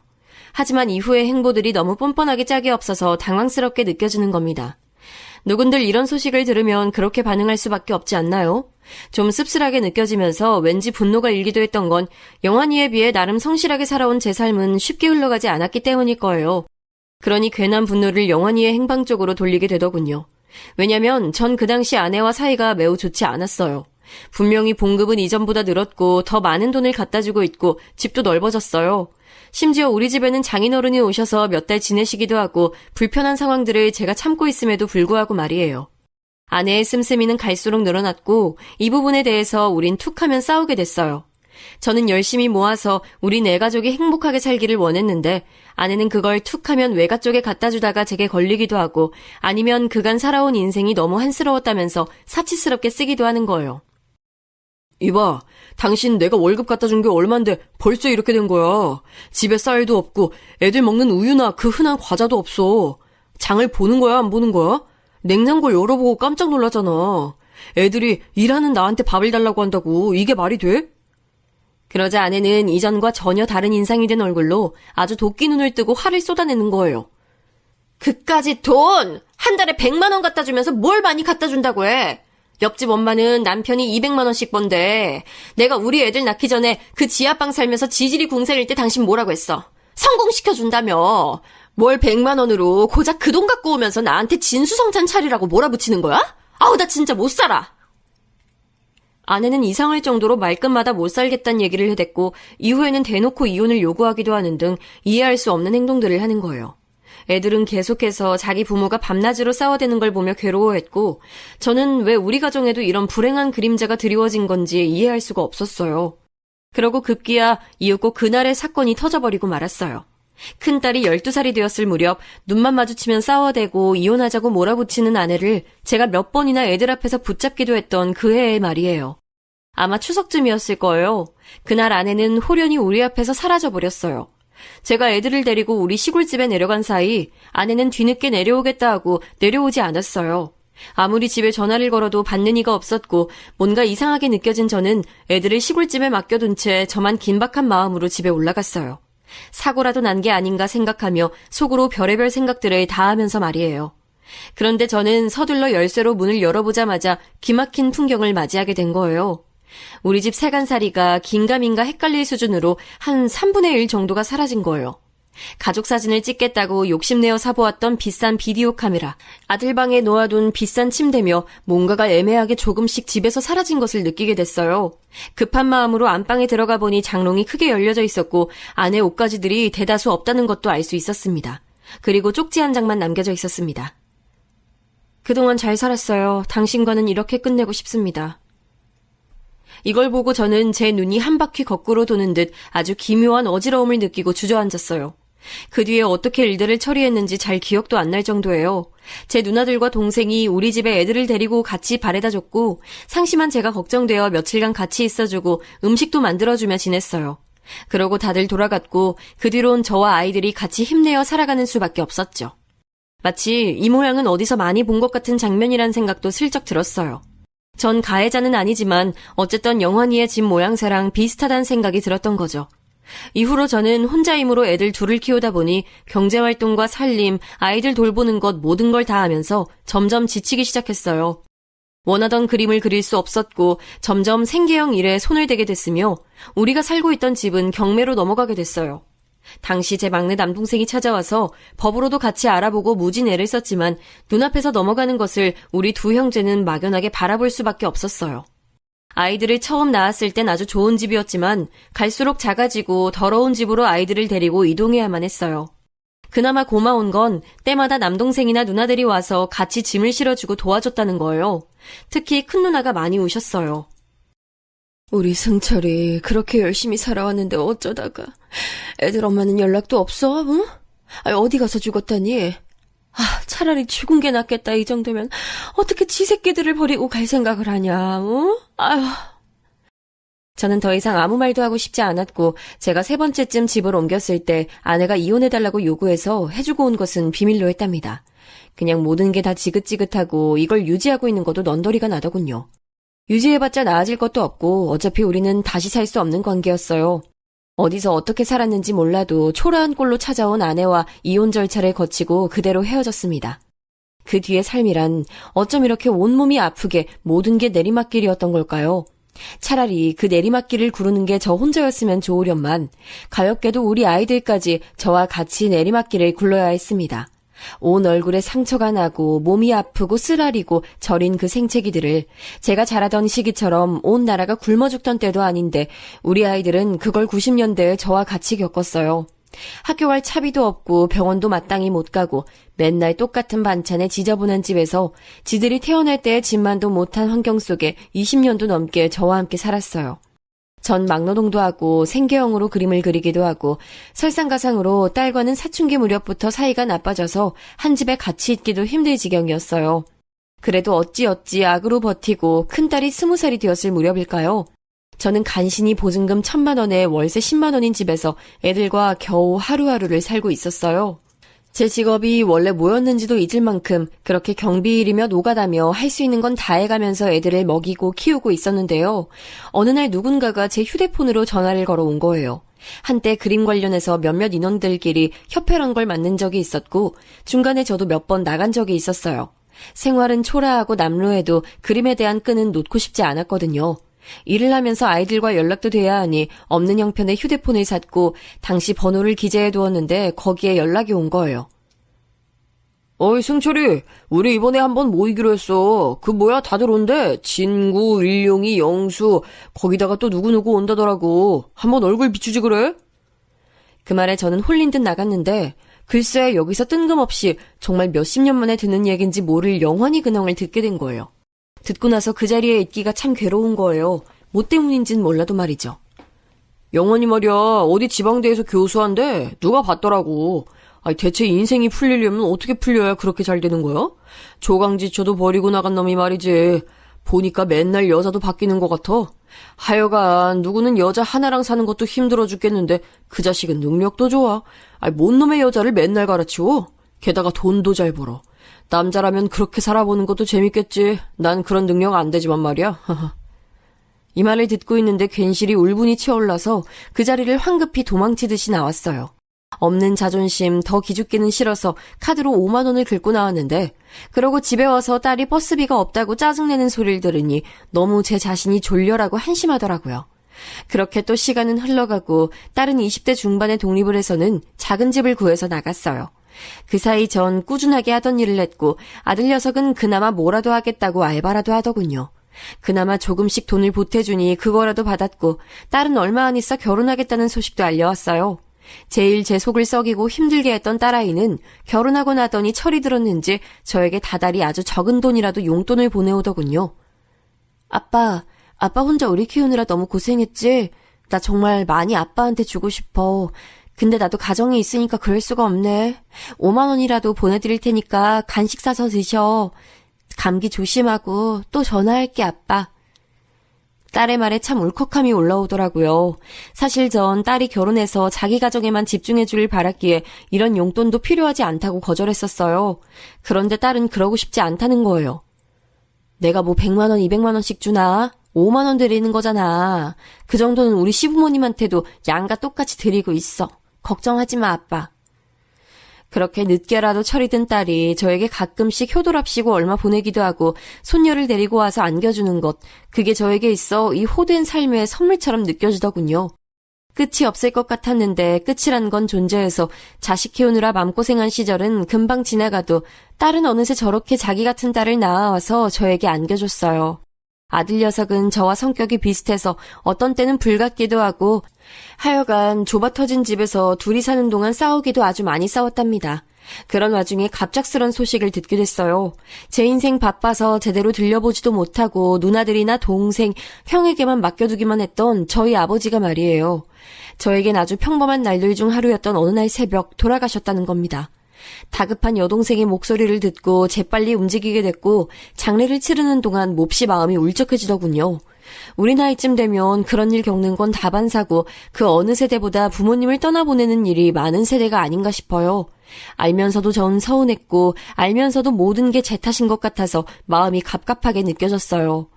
하지만 이후의 행보들이 너무 뻔뻔하게 짝이 없어서 당황스럽게 느껴지는 겁니다. 누군들 이런 소식을 들으면 그렇게 반응할 수밖에 없지 않나요? 좀 씁쓸하게 느껴지면서 왠지 분노가 일기도 했던 건 영환이에 비해 나름 성실하게 살아온 제 삶은 쉽게 흘러가지 않았기 때문일 거예요. 그러니 괜한 분노를 영환이의 행방 쪽으로 돌리게 되더군요. 왜냐면 전 그 당시 아내와 사이가 매우 좋지 않았어요. 분명히 봉급은 이전보다 늘었고 더 많은 돈을 갖다 주고 있고 집도 넓어졌어요. 심지어 우리 집에는 장인어른이 오셔서 몇 달 지내시기도 하고 불편한 상황들을 제가 참고 있음에도 불구하고 말이에요. 아내의 씀씀이는 갈수록 늘어났고 이 부분에 대해서 우린 툭하면 싸우게 됐어요. 저는 열심히 모아서 우리 네 가족이 행복하게 살기를 원했는데 아내는 그걸 툭하면 외가 쪽에 갖다 주다가 제게 걸리기도 하고 아니면 그간 살아온 인생이 너무 한스러웠다면서 사치스럽게 쓰기도 하는 거예요. 이봐, 당신 내가 월급 갖다 준 게 얼만데 벌써 이렇게 된 거야. 집에 쌀도 없고 애들 먹는 우유나 그 흔한 과자도 없어. 장을 보는 거야, 안 보는 거야? 냉장고 열어보고 깜짝 놀라잖아. 애들이 일하는 나한테 밥을 달라고 한다고 이게 말이 돼? 그러자 아내는 이전과 전혀 다른 인상이 된 얼굴로 아주 도끼 눈을 뜨고 화를 쏟아내는 거예요. 그까짓 돈! 한 달에 100만 원 갖다 주면서 뭘 많이 갖다 준다고 해? 옆집 엄마는 남편이 200만 원씩 번대. 내가 우리 애들 낳기 전에 그 지하방 살면서 지질이 궁색일 때 당신 뭐라고 했어? 성공시켜준다며. 뭘 100만 원으로 고작 그 돈 갖고 오면서 나한테 진수성찬 차리라고 몰아붙이는 거야? 아우 나 진짜 못 살아. 아내는 이상할 정도로 말끝마다 못 살겠다는 얘기를 해댔고 이후에는 대놓고 이혼을 요구하기도 하는 등 이해할 수 없는 행동들을 하는 거예요. 애들은 계속해서 자기 부모가 밤낮으로 싸워대는 걸 보며 괴로워했고 저는 왜 우리 가정에도 이런 불행한 그림자가 드리워진 건지 이해할 수가 없었어요. 그러고 급기야 이윽고 그날의 사건이 터져버리고 말았어요. 큰딸이 12살이 되었을 무렵 눈만 마주치면 싸워대고 이혼하자고 몰아붙이는 아내를 제가 몇 번이나 애들 앞에서 붙잡기도 했던 그 해의 말이에요. 아마 추석쯤이었을 거예요. 그날 아내는 홀연히 우리 앞에서 사라져버렸어요. 제가 애들을 데리고 우리 시골집에 내려간 사이 아내는 뒤늦게 내려오겠다 하고 내려오지 않았어요. 아무리 집에 전화를 걸어도 받는 이가 없었고 뭔가 이상하게 느껴진 저는 애들을 시골집에 맡겨둔 채 저만 긴박한 마음으로 집에 올라갔어요. 사고라도 난 게 아닌가 생각하며 속으로 별의별 생각들을 다 하면서 말이에요. 그런데 저는 서둘러 열쇠로 문을 열어보자마자 기막힌 풍경을 맞이하게 된 거예요. 우리 집 세간살이가 긴가민가 헷갈릴 수준으로 한 3분의 1 정도가 사라진 거예요. 가족 사진을 찍겠다고 욕심내어 사보았던 비싼 비디오 카메라, 아들 방에 놓아둔 비싼 침대며 뭔가가 애매하게 조금씩 집에서 사라진 것을 느끼게 됐어요. 급한 마음으로 안방에 들어가 보니 장롱이 크게 열려져 있었고 안에 옷가지들이 대다수 없다는 것도 알 수 있었습니다. 그리고 쪽지 한 장만 남겨져 있었습니다. 그동안 잘 살았어요. 당신과는 이렇게 끝내고 싶습니다. 이걸 보고 저는 제 눈이 한 바퀴 거꾸로 도는 듯 아주 기묘한 어지러움을 느끼고 주저앉았어요. 그 뒤에 어떻게 일들을 처리했는지 잘 기억도 안 날 정도예요. 제 누나들과 동생이 우리 집에 애들을 데리고 같이 바래다 줬고 상심한 제가 걱정되어 며칠간 같이 있어주고 음식도 만들어주며 지냈어요. 그러고 다들 돌아갔고 그 뒤론 저와 아이들이 같이 힘내어 살아가는 수밖에 없었죠. 마치 이 모양은 어디서 많이 본 것 같은 장면이란 생각도 슬쩍 들었어요. 전 가해자는 아니지만 어쨌든 영환이의 집 모양새랑 비슷하다는 생각이 들었던 거죠. 이후로 저는 혼자 힘으로 애들 둘을 키우다 보니 경제활동과 살림, 아이들 돌보는 것 모든 걸 다 하면서 점점 지치기 시작했어요. 원하던 그림을 그릴 수 없었고 점점 생계형 일에 손을 대게 됐으며 우리가 살고 있던 집은 경매로 넘어가게 됐어요. 당시 제 막내 남동생이 찾아와서 법으로도 같이 알아보고 무진 애를 썼지만 눈앞에서 넘어가는 것을 우리 두 형제는 막연하게 바라볼 수밖에 없었어요. 아이들을 처음 낳았을 땐 아주 좋은 집이었지만 갈수록 작아지고 더러운 집으로 아이들을 데리고 이동해야만 했어요. 그나마 고마운 건 때마다 남동생이나 누나들이 와서 같이 짐을 실어주고 도와줬다는 거예요. 특히 큰 누나가 많이 우셨어요. 우리 승철이 그렇게 열심히 살아왔는데 어쩌다가 애들 엄마는 연락도 없어? 응? 어디 가서 죽었다니? 차라리 죽은 게 낫겠다. 이 정도면 어떻게 지 새끼들을 버리고 갈 생각을 하냐? 아휴. 저는 더 이상 아무 말도 하고 싶지 않았고 제가 3번째쯤 집을 옮겼을 때 아내가 이혼해달라고 요구해서 해주고 온 것은 비밀로 했답니다. 그냥 모든 게 다 지긋지긋하고 이걸 유지하고 있는 것도 넌더리가 나더군요. 유지해봤자 나아질 것도 없고 어차피 우리는 다시 살 수 없는 관계였어요. 어디서 어떻게 살았는지 몰라도 초라한 꼴로 찾아온 아내와 이혼 절차를 거치고 그대로 헤어졌습니다. 그 뒤의 삶이란 어쩜 이렇게 온몸이 아프게 모든 게 내리막길이었던 걸까요? 차라리 그 내리막길을 구르는 게 저 혼자였으면 좋으련만 가엾게도 우리 아이들까지 저와 같이 내리막길을 굴러야 했습니다. 온 얼굴에 상처가 나고 몸이 아프고 쓰라리고 저린 그 생채기들을 제가 자라던 시기처럼 온 나라가 굶어 죽던 때도 아닌데 우리 아이들은 그걸 90년대에 저와 같이 겪었어요. 학교 갈 차비도 없고 병원도 마땅히 못 가고 맨날 똑같은 반찬에 지저분한 집에서 지들이 태어날 때의 집만도 못한 환경 속에 20년도 넘게 저와 함께 살았어요. 전 막노동도 하고 생계형으로 그림을 그리기도 하고 설상가상으로 딸과는 사춘기 무렵부터 사이가 나빠져서 한 집에 같이 있기도 힘들 지경이었어요. 그래도 어찌어찌 악으로 버티고 큰딸이 20살이 되었을 무렵일까요? 저는 간신히 보증금 1,000만 원에 월세 10만 원인 집에서 애들과 겨우 하루하루를 살고 있었어요. 제 직업이 원래 뭐였는지도 잊을 만큼 그렇게 경비일이며 노가다며 할 수 있는 건 다 해가면서 애들을 먹이고 키우고 있었는데요. 어느 날 누군가가 제 휴대폰으로 전화를 걸어온 거예요. 한때 그림 관련해서 몇몇 인원들끼리 협회란 걸 만든 적이 있었고 중간에 저도 몇 번 나간 적이 있었어요. 생활은 초라하고 남루해도 그림에 대한 끈은 놓고 싶지 않았거든요. 일을 하면서 아이들과 연락도 돼야 하니 없는 형편의 휴대폰을 샀고 당시 번호를 기재해 두었는데 거기에 연락이 온 거예요. 어이 승철이, 우리 이번에 한번 모이기로 했어. 그 뭐야 다들 온대. 진구, 일용이, 영수, 거기다가 또 누구누구 온다더라고. 한번 얼굴 비추지 그래? 그 말에 저는 홀린 듯 나갔는데 글쎄 여기서 뜬금없이 정말 몇십 년 만에 듣는 얘긴지 모를 영환이 근황을 듣게 된 거예요. 듣고 나서 그 자리에 있기가 참 괴로운 거예요. 뭐 때문인지는 몰라도 말이죠. 영원이 말이야, 어디 지방대에서 교수한데 누가 봤더라고. 대체 인생이 풀리려면 어떻게 풀려야 그렇게 잘 되는 거야? 조강지초도 버리고 나간 놈이 말이지. 보니까 맨날 여자도 바뀌는 것 같아. 하여간 누구는 여자 하나랑 사는 것도 힘들어 죽겠는데 그 자식은 능력도 좋아. 뭔 놈의 여자를 맨날 갈아치워? 게다가 돈도 잘 벌어. 남자라면 그렇게 살아보는 것도 재밌겠지. 난 그런 능력 안 되지만 말이야. 이 말을 듣고 있는데 괜시리 울분이 치어올라서 그 자리를 황급히 도망치듯이 나왔어요. 없는 자존심 더 기죽기는 싫어서 카드로 5만 원을 긁고 나왔는데 그러고 집에 와서 딸이 버스비가 없다고 짜증내는 소리를 들으니 너무 제 자신이 졸려라고 한심하더라고요. 그렇게 또 시간은 흘러가고 딸은 20대 중반에 독립을 해서는 작은 집을 구해서 나갔어요. 그 사이 전 꾸준하게 하던 일을 했고 아들 녀석은 그나마 뭐라도 하겠다고 알바라도 하더군요. 그나마 조금씩 돈을 보태주니 그거라도 받았고 딸은 얼마 안 있어 결혼하겠다는 소식도 알려왔어요. 제일 제 속을 썩이고 힘들게 했던 딸아이는 결혼하고 나더니 철이 들었는지 저에게 다달이 아주 적은 돈이라도 용돈을 보내오더군요. 아빠 혼자 우리 키우느라 너무 고생했지? 나 정말 많이 아빠한테 주고 싶어. 근데 나도 가정이 있으니까 그럴 수가 없네. 5만 원이라도 보내드릴 테니까 간식 사서 드셔. 감기 조심하고 또 전화할게, 아빠. 딸의 말에 참 울컥함이 올라오더라고요. 사실 전 딸이 결혼해서 자기 가정에만 집중해주길 바랐기에 이런 용돈도 필요하지 않다고 거절했었어요. 그런데 딸은 그러고 싶지 않다는 거예요. 내가 뭐 100만 원, 200만 원씩 주나? 5만 원 드리는 거잖아. 그 정도는 우리 시부모님한테도 양과 똑같이 드리고 있어. 걱정하지 마, 아빠. 그렇게 늦게라도 철이 든 딸이 저에게 가끔씩 효도랍시고 얼마 보내기도 하고 손녀를 데리고 와서 안겨주는 것, 그게 저에게 있어 이 호된 삶의 선물처럼 느껴지더군요. 끝이 없을 것 같았는데 끝이란 건 존재해서 자식 키우느라 맘고생한 시절은 금방 지나가도 딸은 어느새 저렇게 자기 같은 딸을 낳아와서 저에게 안겨줬어요. 아들 녀석은 저와 성격이 비슷해서 어떤 때는 불같기도 하고 하여간 좁아터진 집에서 둘이 사는 동안 싸우기도 아주 많이 싸웠답니다. 그런 와중에 갑작스런 소식을 듣게 됐어요. 제 인생 바빠서 제대로 들려보지도 못하고 누나들이나 동생, 형에게만 맡겨두기만 했던 저희 아버지가 말이에요. 저에겐 아주 평범한 날들 중 하루였던 어느 날 새벽 돌아가셨다는 겁니다. 다급한 여동생의 목소리를 듣고 재빨리 움직이게 됐고 장례를 치르는 동안 몹시 마음이 울적해지더군요. 우리 나이쯤 되면 그런 일 겪는 건 다반사고 그 어느 세대보다 부모님을 떠나보내는 일이 많은 세대가 아닌가 싶어요. 알면서도 전 서운했고 알면서도 모든 게 제 탓인 것 같아서 마음이 갑갑하게 느껴졌어요.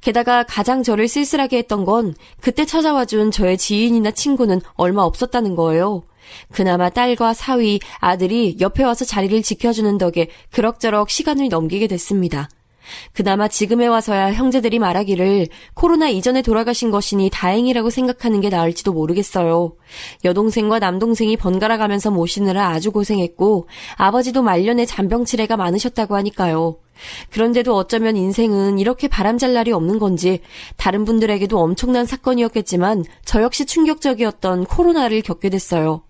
게다가 가장 저를 쓸쓸하게 했던 건 그때 찾아와준 저의 지인이나 친구는 얼마 없었다는 거예요. 그나마 딸과 사위, 아들이 옆에 와서 자리를 지켜주는 덕에 그럭저럭 시간을 넘기게 됐습니다. 그나마 지금에 와서야 형제들이 말하기를 코로나 이전에 돌아가신 것이니 다행이라고 생각하는 게 나을지도 모르겠어요. 여동생과 남동생이 번갈아 가면서 모시느라 아주 고생했고 아버지도 말년에 잔병치레가 많으셨다고 하니까요. 그런데도 어쩌면 인생은 이렇게 바람잘 날이 없는 건지 다른 분들에게도 엄청난 사건이었겠지만 저 역시 충격적이었던 코로나를 겪게 됐어요.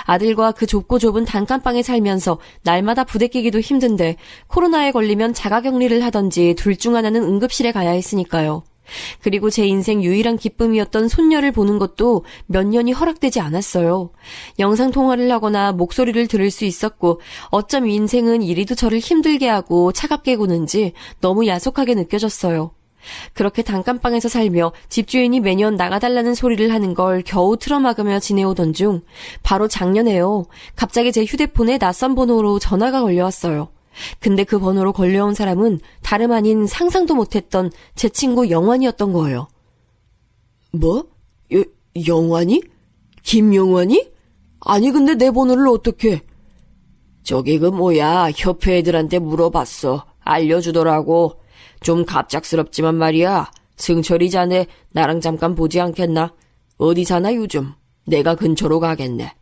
아들과 그 좁고 좁은 단칸방에 살면서 날마다 부대끼기도 힘든데 코로나에 걸리면 자가격리를 하던지 둘 중 하나는 응급실에 가야 했으니까요. 그리고 제 인생 유일한 기쁨이었던 손녀를 보는 것도 몇 년이 허락되지 않았어요. 영상통화를 하거나 목소리를 들을 수 있었고 어쩜 인생은 이리도 저를 힘들게 하고 차갑게 구는지 너무 야속하게 느껴졌어요. 그렇게 단칸방에서 살며 집주인이 매년 나가달라는 소리를 하는 걸 겨우 틀어막으며 지내오던 중 바로 작년에요. 갑자기 제 휴대폰에 낯선 번호로 전화가 걸려왔어요. 근데 그 번호로 걸려온 사람은 다름 아닌 상상도 못했던 제 친구 영환이었던 거예요. 뭐? 영환이? 김영환이? 아니 근데 내 번호를 어떻게? 저기 그 뭐야 협회 애들한테 물어봤어. 알려주더라고. 좀 갑작스럽지만 말이야. 승철이 자네 나랑 잠깐 보지 않겠나? 어디 사나 요즘? 내가 근처로 가겠네.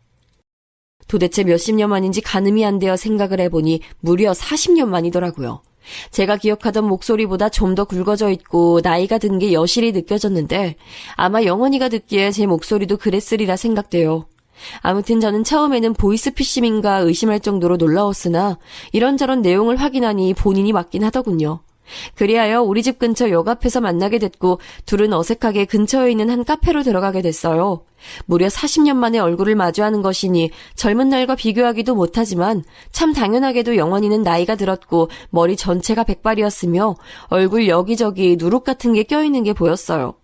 도대체 몇십 년 만인지 가늠이 안 되어 생각을 해보니 무려 40년 만이더라고요. 제가 기억하던 목소리보다 좀 더 굵어져 있고 나이가 든 게 여실히 느껴졌는데 아마 영원이가 듣기에 제 목소리도 그랬으리라 생각돼요. 아무튼 저는 처음에는 보이스피싱인가 의심할 정도로 놀라웠으나 이런저런 내용을 확인하니 본인이 맞긴 하더군요. 그리하여 우리 집 근처 역 앞에서 만나게 됐고 둘은 어색하게 근처에 있는 한 카페로 들어가게 됐어요. 무려 40년 만에 얼굴을 마주하는 것이니 젊은 날과 비교하기도 못하지만 참 당연하게도 영원이는 나이가 들었고 머리 전체가 백발이었으며 얼굴 여기저기 누룩 같은 게 껴있는 게 보였어요.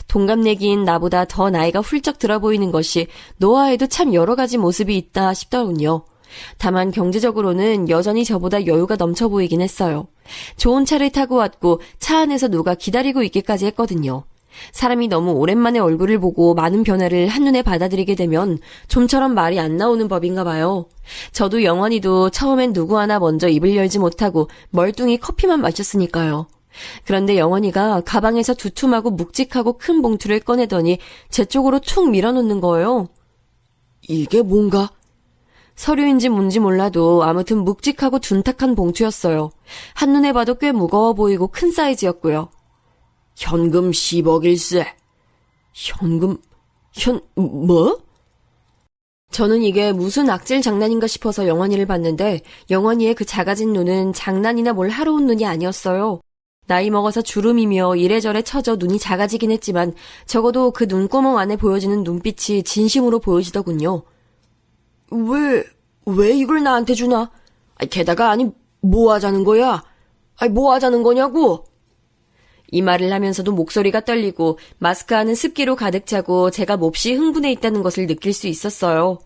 동갑내기인 나보다 더 나이가 훌쩍 들어 보이는 것이 노화에도 참 여러 가지 모습이 있다 싶더군요. 다만 경제적으로는 여전히 저보다 여유가 넘쳐 보이긴 했어요. 좋은 차를 타고 왔고 차 안에서 누가 기다리고 있기까지 했거든요. 사람이 너무 오랜만에 얼굴을 보고 많은 변화를 한눈에 받아들이게 되면 좀처럼 말이 안 나오는 법인가 봐요. 저도 영원히도 처음엔 누구 하나 먼저 입을 열지 못하고 멀뚱히 커피만 마셨으니까요. 그런데 영원이가 가방에서 두툼하고 묵직하고 큰 봉투를 꺼내더니 제 쪽으로 툭 밀어놓는 거예요. 이게 뭔가? 서류인지 뭔지 몰라도 아무튼 묵직하고 둔탁한 봉투였어요. 한눈에 봐도 꽤 무거워 보이고 큰 사이즈였고요. 현금 10억일세. 뭐? 저는 이게 무슨 악질 장난인가 싶어서 영원이를 봤는데 영원이의 그 작아진 눈은 장난이나 뭘 하러 온 눈이 아니었어요. 나이 먹어서 주름이며 이래저래 처져 눈이 작아지긴 했지만 적어도 그 눈구멍 안에 보여지는 눈빛이 진심으로 보여지더군요. 왜 이걸 나한테 주나? 게다가 뭐 하자는 거야? 뭐 하자는 거냐고? 이 말을 하면서도 목소리가 떨리고 마스크 안은 습기로 가득 차고 제가 몹시 흥분해 있다는 것을 느낄 수 있었어요.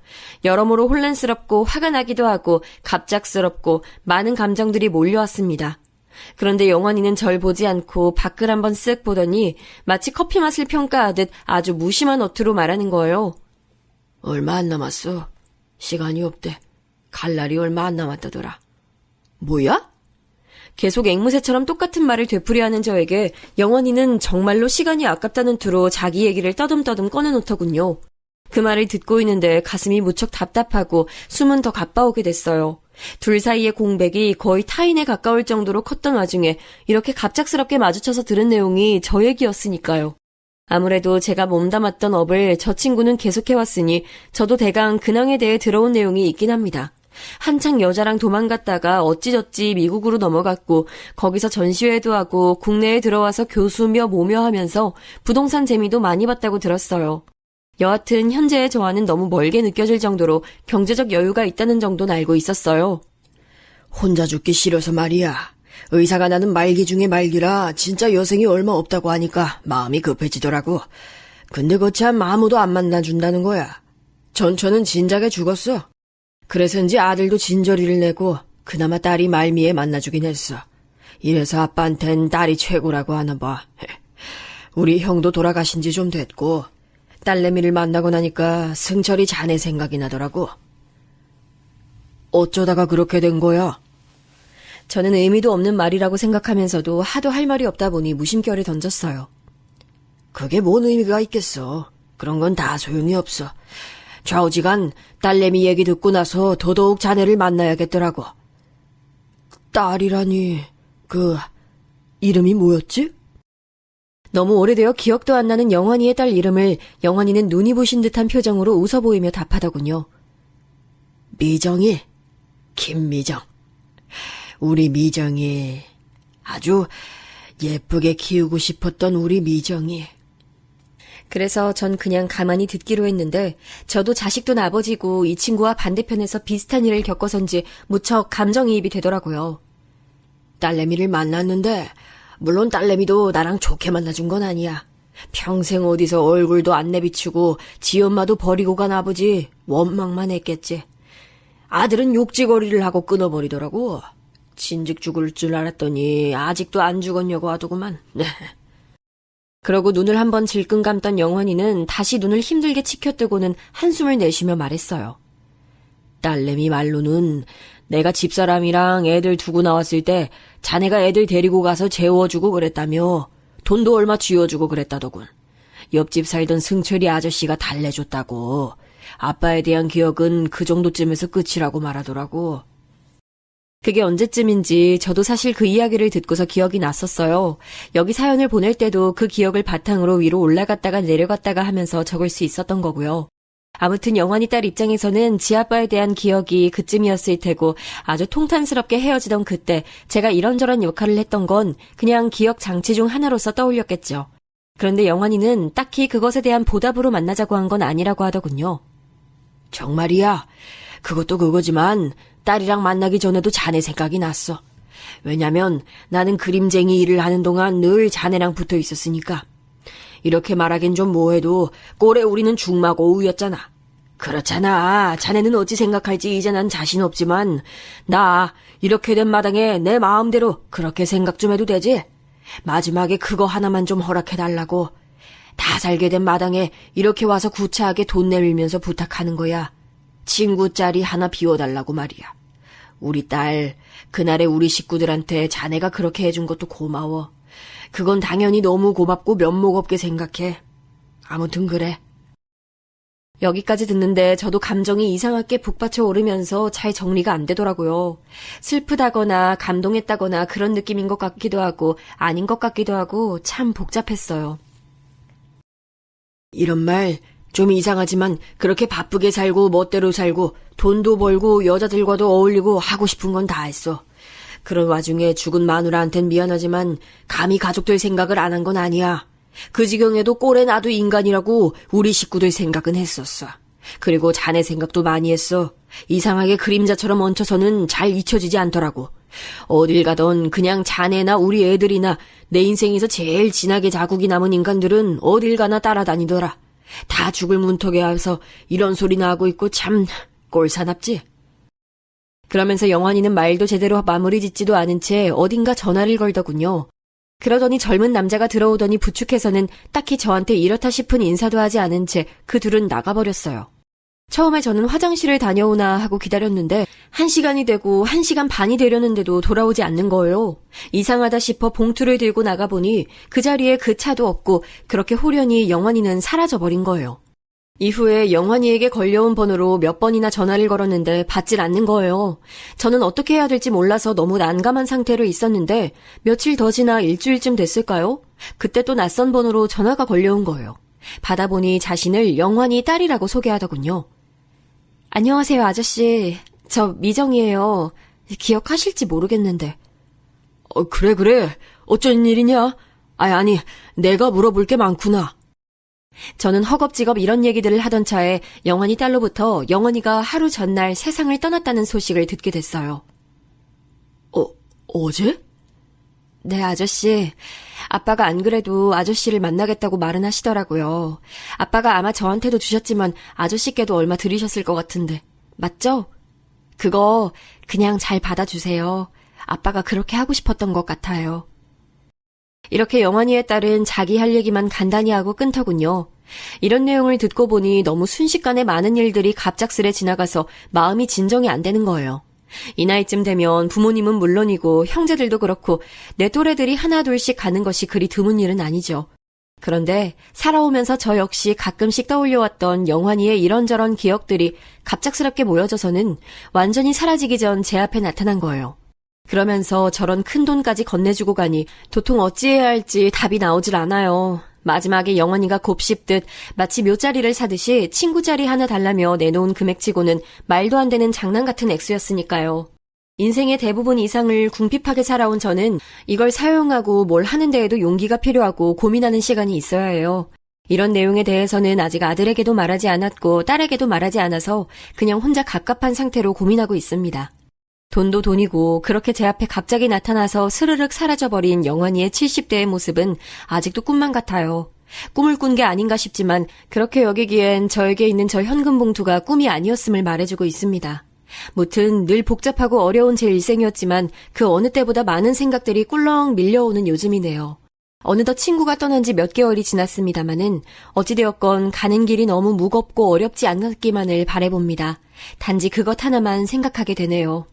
여러모로 혼란스럽고 화가 나기도 하고 갑작스럽고 많은 감정들이 몰려왔습니다. 그런데 영환이는 절 보지 않고 밖을 한번 쓱 보더니 마치 커피 맛을 평가하듯 아주 무심한 어투로 말하는 거예요. 얼마 안 남았어. 시간이 없대. 갈 날이 얼마 안 남았다더라. 뭐야? 계속 앵무새처럼 똑같은 말을 되풀이하는 저에게 영원이는 정말로 시간이 아깝다는 투로 자기 얘기를 떠듬떠듬 꺼내놓더군요. 그 말을 듣고 있는데 가슴이 무척 답답하고 숨은 더 가빠오게 됐어요. 둘 사이의 공백이 거의 타인에 가까울 정도로 컸던 와중에 이렇게 갑작스럽게 마주쳐서 들은 내용이 저 얘기였으니까요. 아무래도 제가 몸담았던 업을 저 친구는 계속해왔으니 저도 대강 근황에 대해 들어온 내용이 있긴 합니다. 한창 여자랑 도망갔다가 어찌저찌 미국으로 넘어갔고 거기서 전시회도 하고 국내에 들어와서 교수며 뭐며 하면서 부동산 재미도 많이 봤다고 들었어요. 여하튼 현재의 저와는 너무 멀게 느껴질 정도로 경제적 여유가 있다는 정도는 알고 있었어요. 혼자 죽기 싫어서 말이야. 의사가 나는 말기 중에 말기라 진짜 여생이 얼마 없다고 하니까 마음이 급해지더라고. 근데 거참 아무도 안 만나준다는 거야. 전처는 진작에 죽었어. 그래서인지 아들도 진저리를 내고 그나마 딸이 말미에 만나주긴 했어. 이래서 아빠한텐 딸이 최고라고 하나 봐. 우리 형도 돌아가신 지 좀 됐고 딸내미를 만나고 나니까 승철이 자네 생각이 나더라고. 어쩌다가 그렇게 된 거야? 저는 의미도 없는 말이라고 생각하면서도 하도 할 말이 없다 보니 무심결에 던졌어요. 그게 뭔 의미가 있겠어. 그런 건 다 소용이 없어. 좌우지간 딸내미 얘기 듣고 나서 더더욱 자네를 만나야겠더라고. 딸이라니... 이름이 뭐였지? 너무 오래되어 기억도 안 나는 영환이의 딸 이름을 영환이는 눈이 부신 듯한 표정으로 웃어 보이며 답하더군요. 미정이, 김미정. 우리 미정이, 아주 예쁘게 키우고 싶었던 우리 미정이. 그래서 전 그냥 가만히 듣기로 했는데 저도 자식 둔 아버지고 이 친구와 반대편에서 비슷한 일을 겪어서인지 무척 감정이입이 되더라고요. 딸내미를 만났는데 물론 딸내미도 나랑 좋게 만나준 건 아니야. 평생 어디서 얼굴도 안 내비치고 지 엄마도 버리고 간 아버지 원망만 했겠지. 아들은 욕지거리를 하고 끊어버리더라고. 진즉 죽을 줄 알았더니 아직도 안 죽었냐고 하더구만. 네. 그러고 눈을 한번 질끈 감던 영환이는 다시 눈을 힘들게 치켜뜨고는 한숨을 내쉬며 말했어요. 딸내미 말로는 내가 집사람이랑 애들 두고 나왔을 때 자네가 애들 데리고 가서 재워주고 그랬다며 돈도 얼마 쥐어주고 그랬다더군. 옆집 살던 승철이 아저씨가 달래줬다고. 아빠에 대한 기억은 그 정도쯤에서 끝이라고 말하더라고. 그게 언제쯤인지 저도 사실 그 이야기를 듣고서 기억이 났었어요. 여기 사연을 보낼 때도 그 기억을 바탕으로 위로 올라갔다가 내려갔다가 하면서 적을 수 있었던 거고요. 아무튼 영환이 딸 입장에서는 지아빠에 대한 기억이 그쯤이었을 테고 아주 통탄스럽게 헤어지던 그때 제가 이런저런 역할을 했던 건 그냥 기억 장치 중 하나로서 떠올렸겠죠. 그런데 영환이는 딱히 그것에 대한 보답으로 만나자고 한 건 아니라고 하더군요. 정말이야. 그것도 그거지만 딸이랑 만나기 전에도 자네 생각이 났어. 왜냐면 나는 그림쟁이 일을 하는 동안 늘 자네랑 붙어 있었으니까. 이렇게 말하긴 좀 뭐해도 꼴에 우리는 중마고 우였잖아. 그렇잖아. 자네는 어찌 생각할지 이제 난 자신 없지만 나 이렇게 된 마당에 내 마음대로 그렇게 생각 좀 해도 되지? 마지막에 그거 하나만 좀 허락해달라고. 다 살게 된 마당에 이렇게 와서 구차하게 돈 내밀면서 부탁하는 거야. 친구 자리 하나 비워달라고 말이야. 우리 딸, 그날에 우리 식구들한테 자네가 그렇게 해준 것도 고마워. 그건 당연히 너무 고맙고 면목 없게 생각해. 아무튼 그래. 여기까지 듣는데 저도 감정이 이상하게 북받쳐 오르면서 잘 정리가 안 되더라고요. 슬프다거나 감동했다거나 그런 느낌인 것 같기도 하고 아닌 것 같기도 하고 참 복잡했어요. 이런 말 좀 이상하지만 그렇게 바쁘게 살고 멋대로 살고 돈도 벌고 여자들과도 어울리고 하고 싶은 건 다 했어. 그런 와중에 죽은 마누라한텐 미안하지만 감히 가족들 생각을 안 한 건 아니야. 그 지경에도 꼴에 나도 인간이라고 우리 식구들 생각은 했었어. 그리고 자네 생각도 많이 했어. 이상하게 그림자처럼 얹혀서는 잘 잊혀지지 않더라고. 어딜 가던 그냥 자네나 우리 애들이나 내 인생에서 제일 진하게 자국이 남은 인간들은 어딜 가나 따라다니더라. 다 죽을 문턱에 와서 이런 소리나 하고 있고 참 꼴사납지. 그러면서 영환이는 말도 제대로 마무리 짓지도 않은 채 어딘가 전화를 걸더군요. 그러더니 젊은 남자가 들어오더니 부축해서는 딱히 저한테 이렇다 싶은 인사도 하지 않은 채 그 둘은 나가버렸어요. 처음에 저는 화장실을 다녀오나 하고 기다렸는데 1시간이 되고 1시간 반이 되려는데도 돌아오지 않는 거예요. 이상하다 싶어 봉투를 들고 나가보니 그 자리에 그 차도 없고 그렇게 홀연히 영환이는 사라져버린 거예요. 이후에 영환이에게 걸려온 번호로 몇 번이나 전화를 걸었는데 받질 않는 거예요. 저는 어떻게 해야 될지 몰라서 너무 난감한 상태로 있었는데 며칠 더 지나 일주일쯤 됐을까요? 그때 또 낯선 번호로 전화가 걸려온 거예요. 받아보니 자신을 영환이 딸이라고 소개하더군요. 안녕하세요, 아저씨. 저 미정이에요. 기억하실지 모르겠는데. 그래. 어쩐 일이냐? 아니, 내가 물어볼 게 많구나. 저는 허겁지겁 이런 얘기들을 하던 차에 영환이 딸로부터 영환이가 하루 전날 세상을 떠났다는 소식을 듣게 됐어요. 어제? 네, 아저씨. 아빠가 안 그래도 아저씨를 만나겠다고 말은 하시더라고요. 아빠가 아마 저한테도 주셨지만 아저씨께도 얼마 드리셨을 것 같은데. 맞죠? 그거 그냥 잘 받아주세요. 아빠가 그렇게 하고 싶었던 것 같아요. 이렇게 영환이의 딸은 자기 할 얘기만 간단히 하고 끊더군요. 이런 내용을 듣고 보니 너무 순식간에 많은 일들이 갑작스레 지나가서 마음이 진정이 안 되는 거예요. 이 나이쯤 되면 부모님은 물론이고 형제들도 그렇고 내 또래들이 하나 둘씩 가는 것이 그리 드문 일은 아니죠. 그런데 살아오면서 저 역시 가끔씩 떠올려왔던 영환이의 이런저런 기억들이 갑작스럽게 모여져서는 완전히 사라지기 전 제 앞에 나타난 거예요. 그러면서 저런 큰 돈까지 건네주고 가니 도통 어찌해야 할지 답이 나오질 않아요. 마지막에 영환이가 곱씹듯 마치 묘자리를 사듯이 친구 자리 하나 달라며 내놓은 금액치고는 말도 안 되는 장난 같은 액수였으니까요. 인생의 대부분 이상을 궁핍하게 살아온 저는 이걸 사용하고 뭘 하는 데에도 용기가 필요하고 고민하는 시간이 있어야 해요. 이런 내용에 대해서는 아직 아들에게도 말하지 않았고 딸에게도 말하지 않아서 그냥 혼자 갑갑한 상태로 고민하고 있습니다. 돈도 돈이고 그렇게 제 앞에 갑자기 나타나서 스르륵 사라져버린 영환이의 70대의 모습은 아직도 꿈만 같아요. 꿈을 꾼 게 아닌가 싶지만 그렇게 여기기엔 저에게 있는 저 현금 봉투가 꿈이 아니었음을 말해주고 있습니다. 무튼 늘 복잡하고 어려운 제 일생이었지만 그 어느 때보다 많은 생각들이 꿀렁 밀려오는 요즘이네요. 어느덧 친구가 떠난 지 몇 개월이 지났습니다마는 어찌되었건 가는 길이 너무 무겁고 어렵지 않았기만을 바라봅니다. 단지 그것 하나만 생각하게 되네요.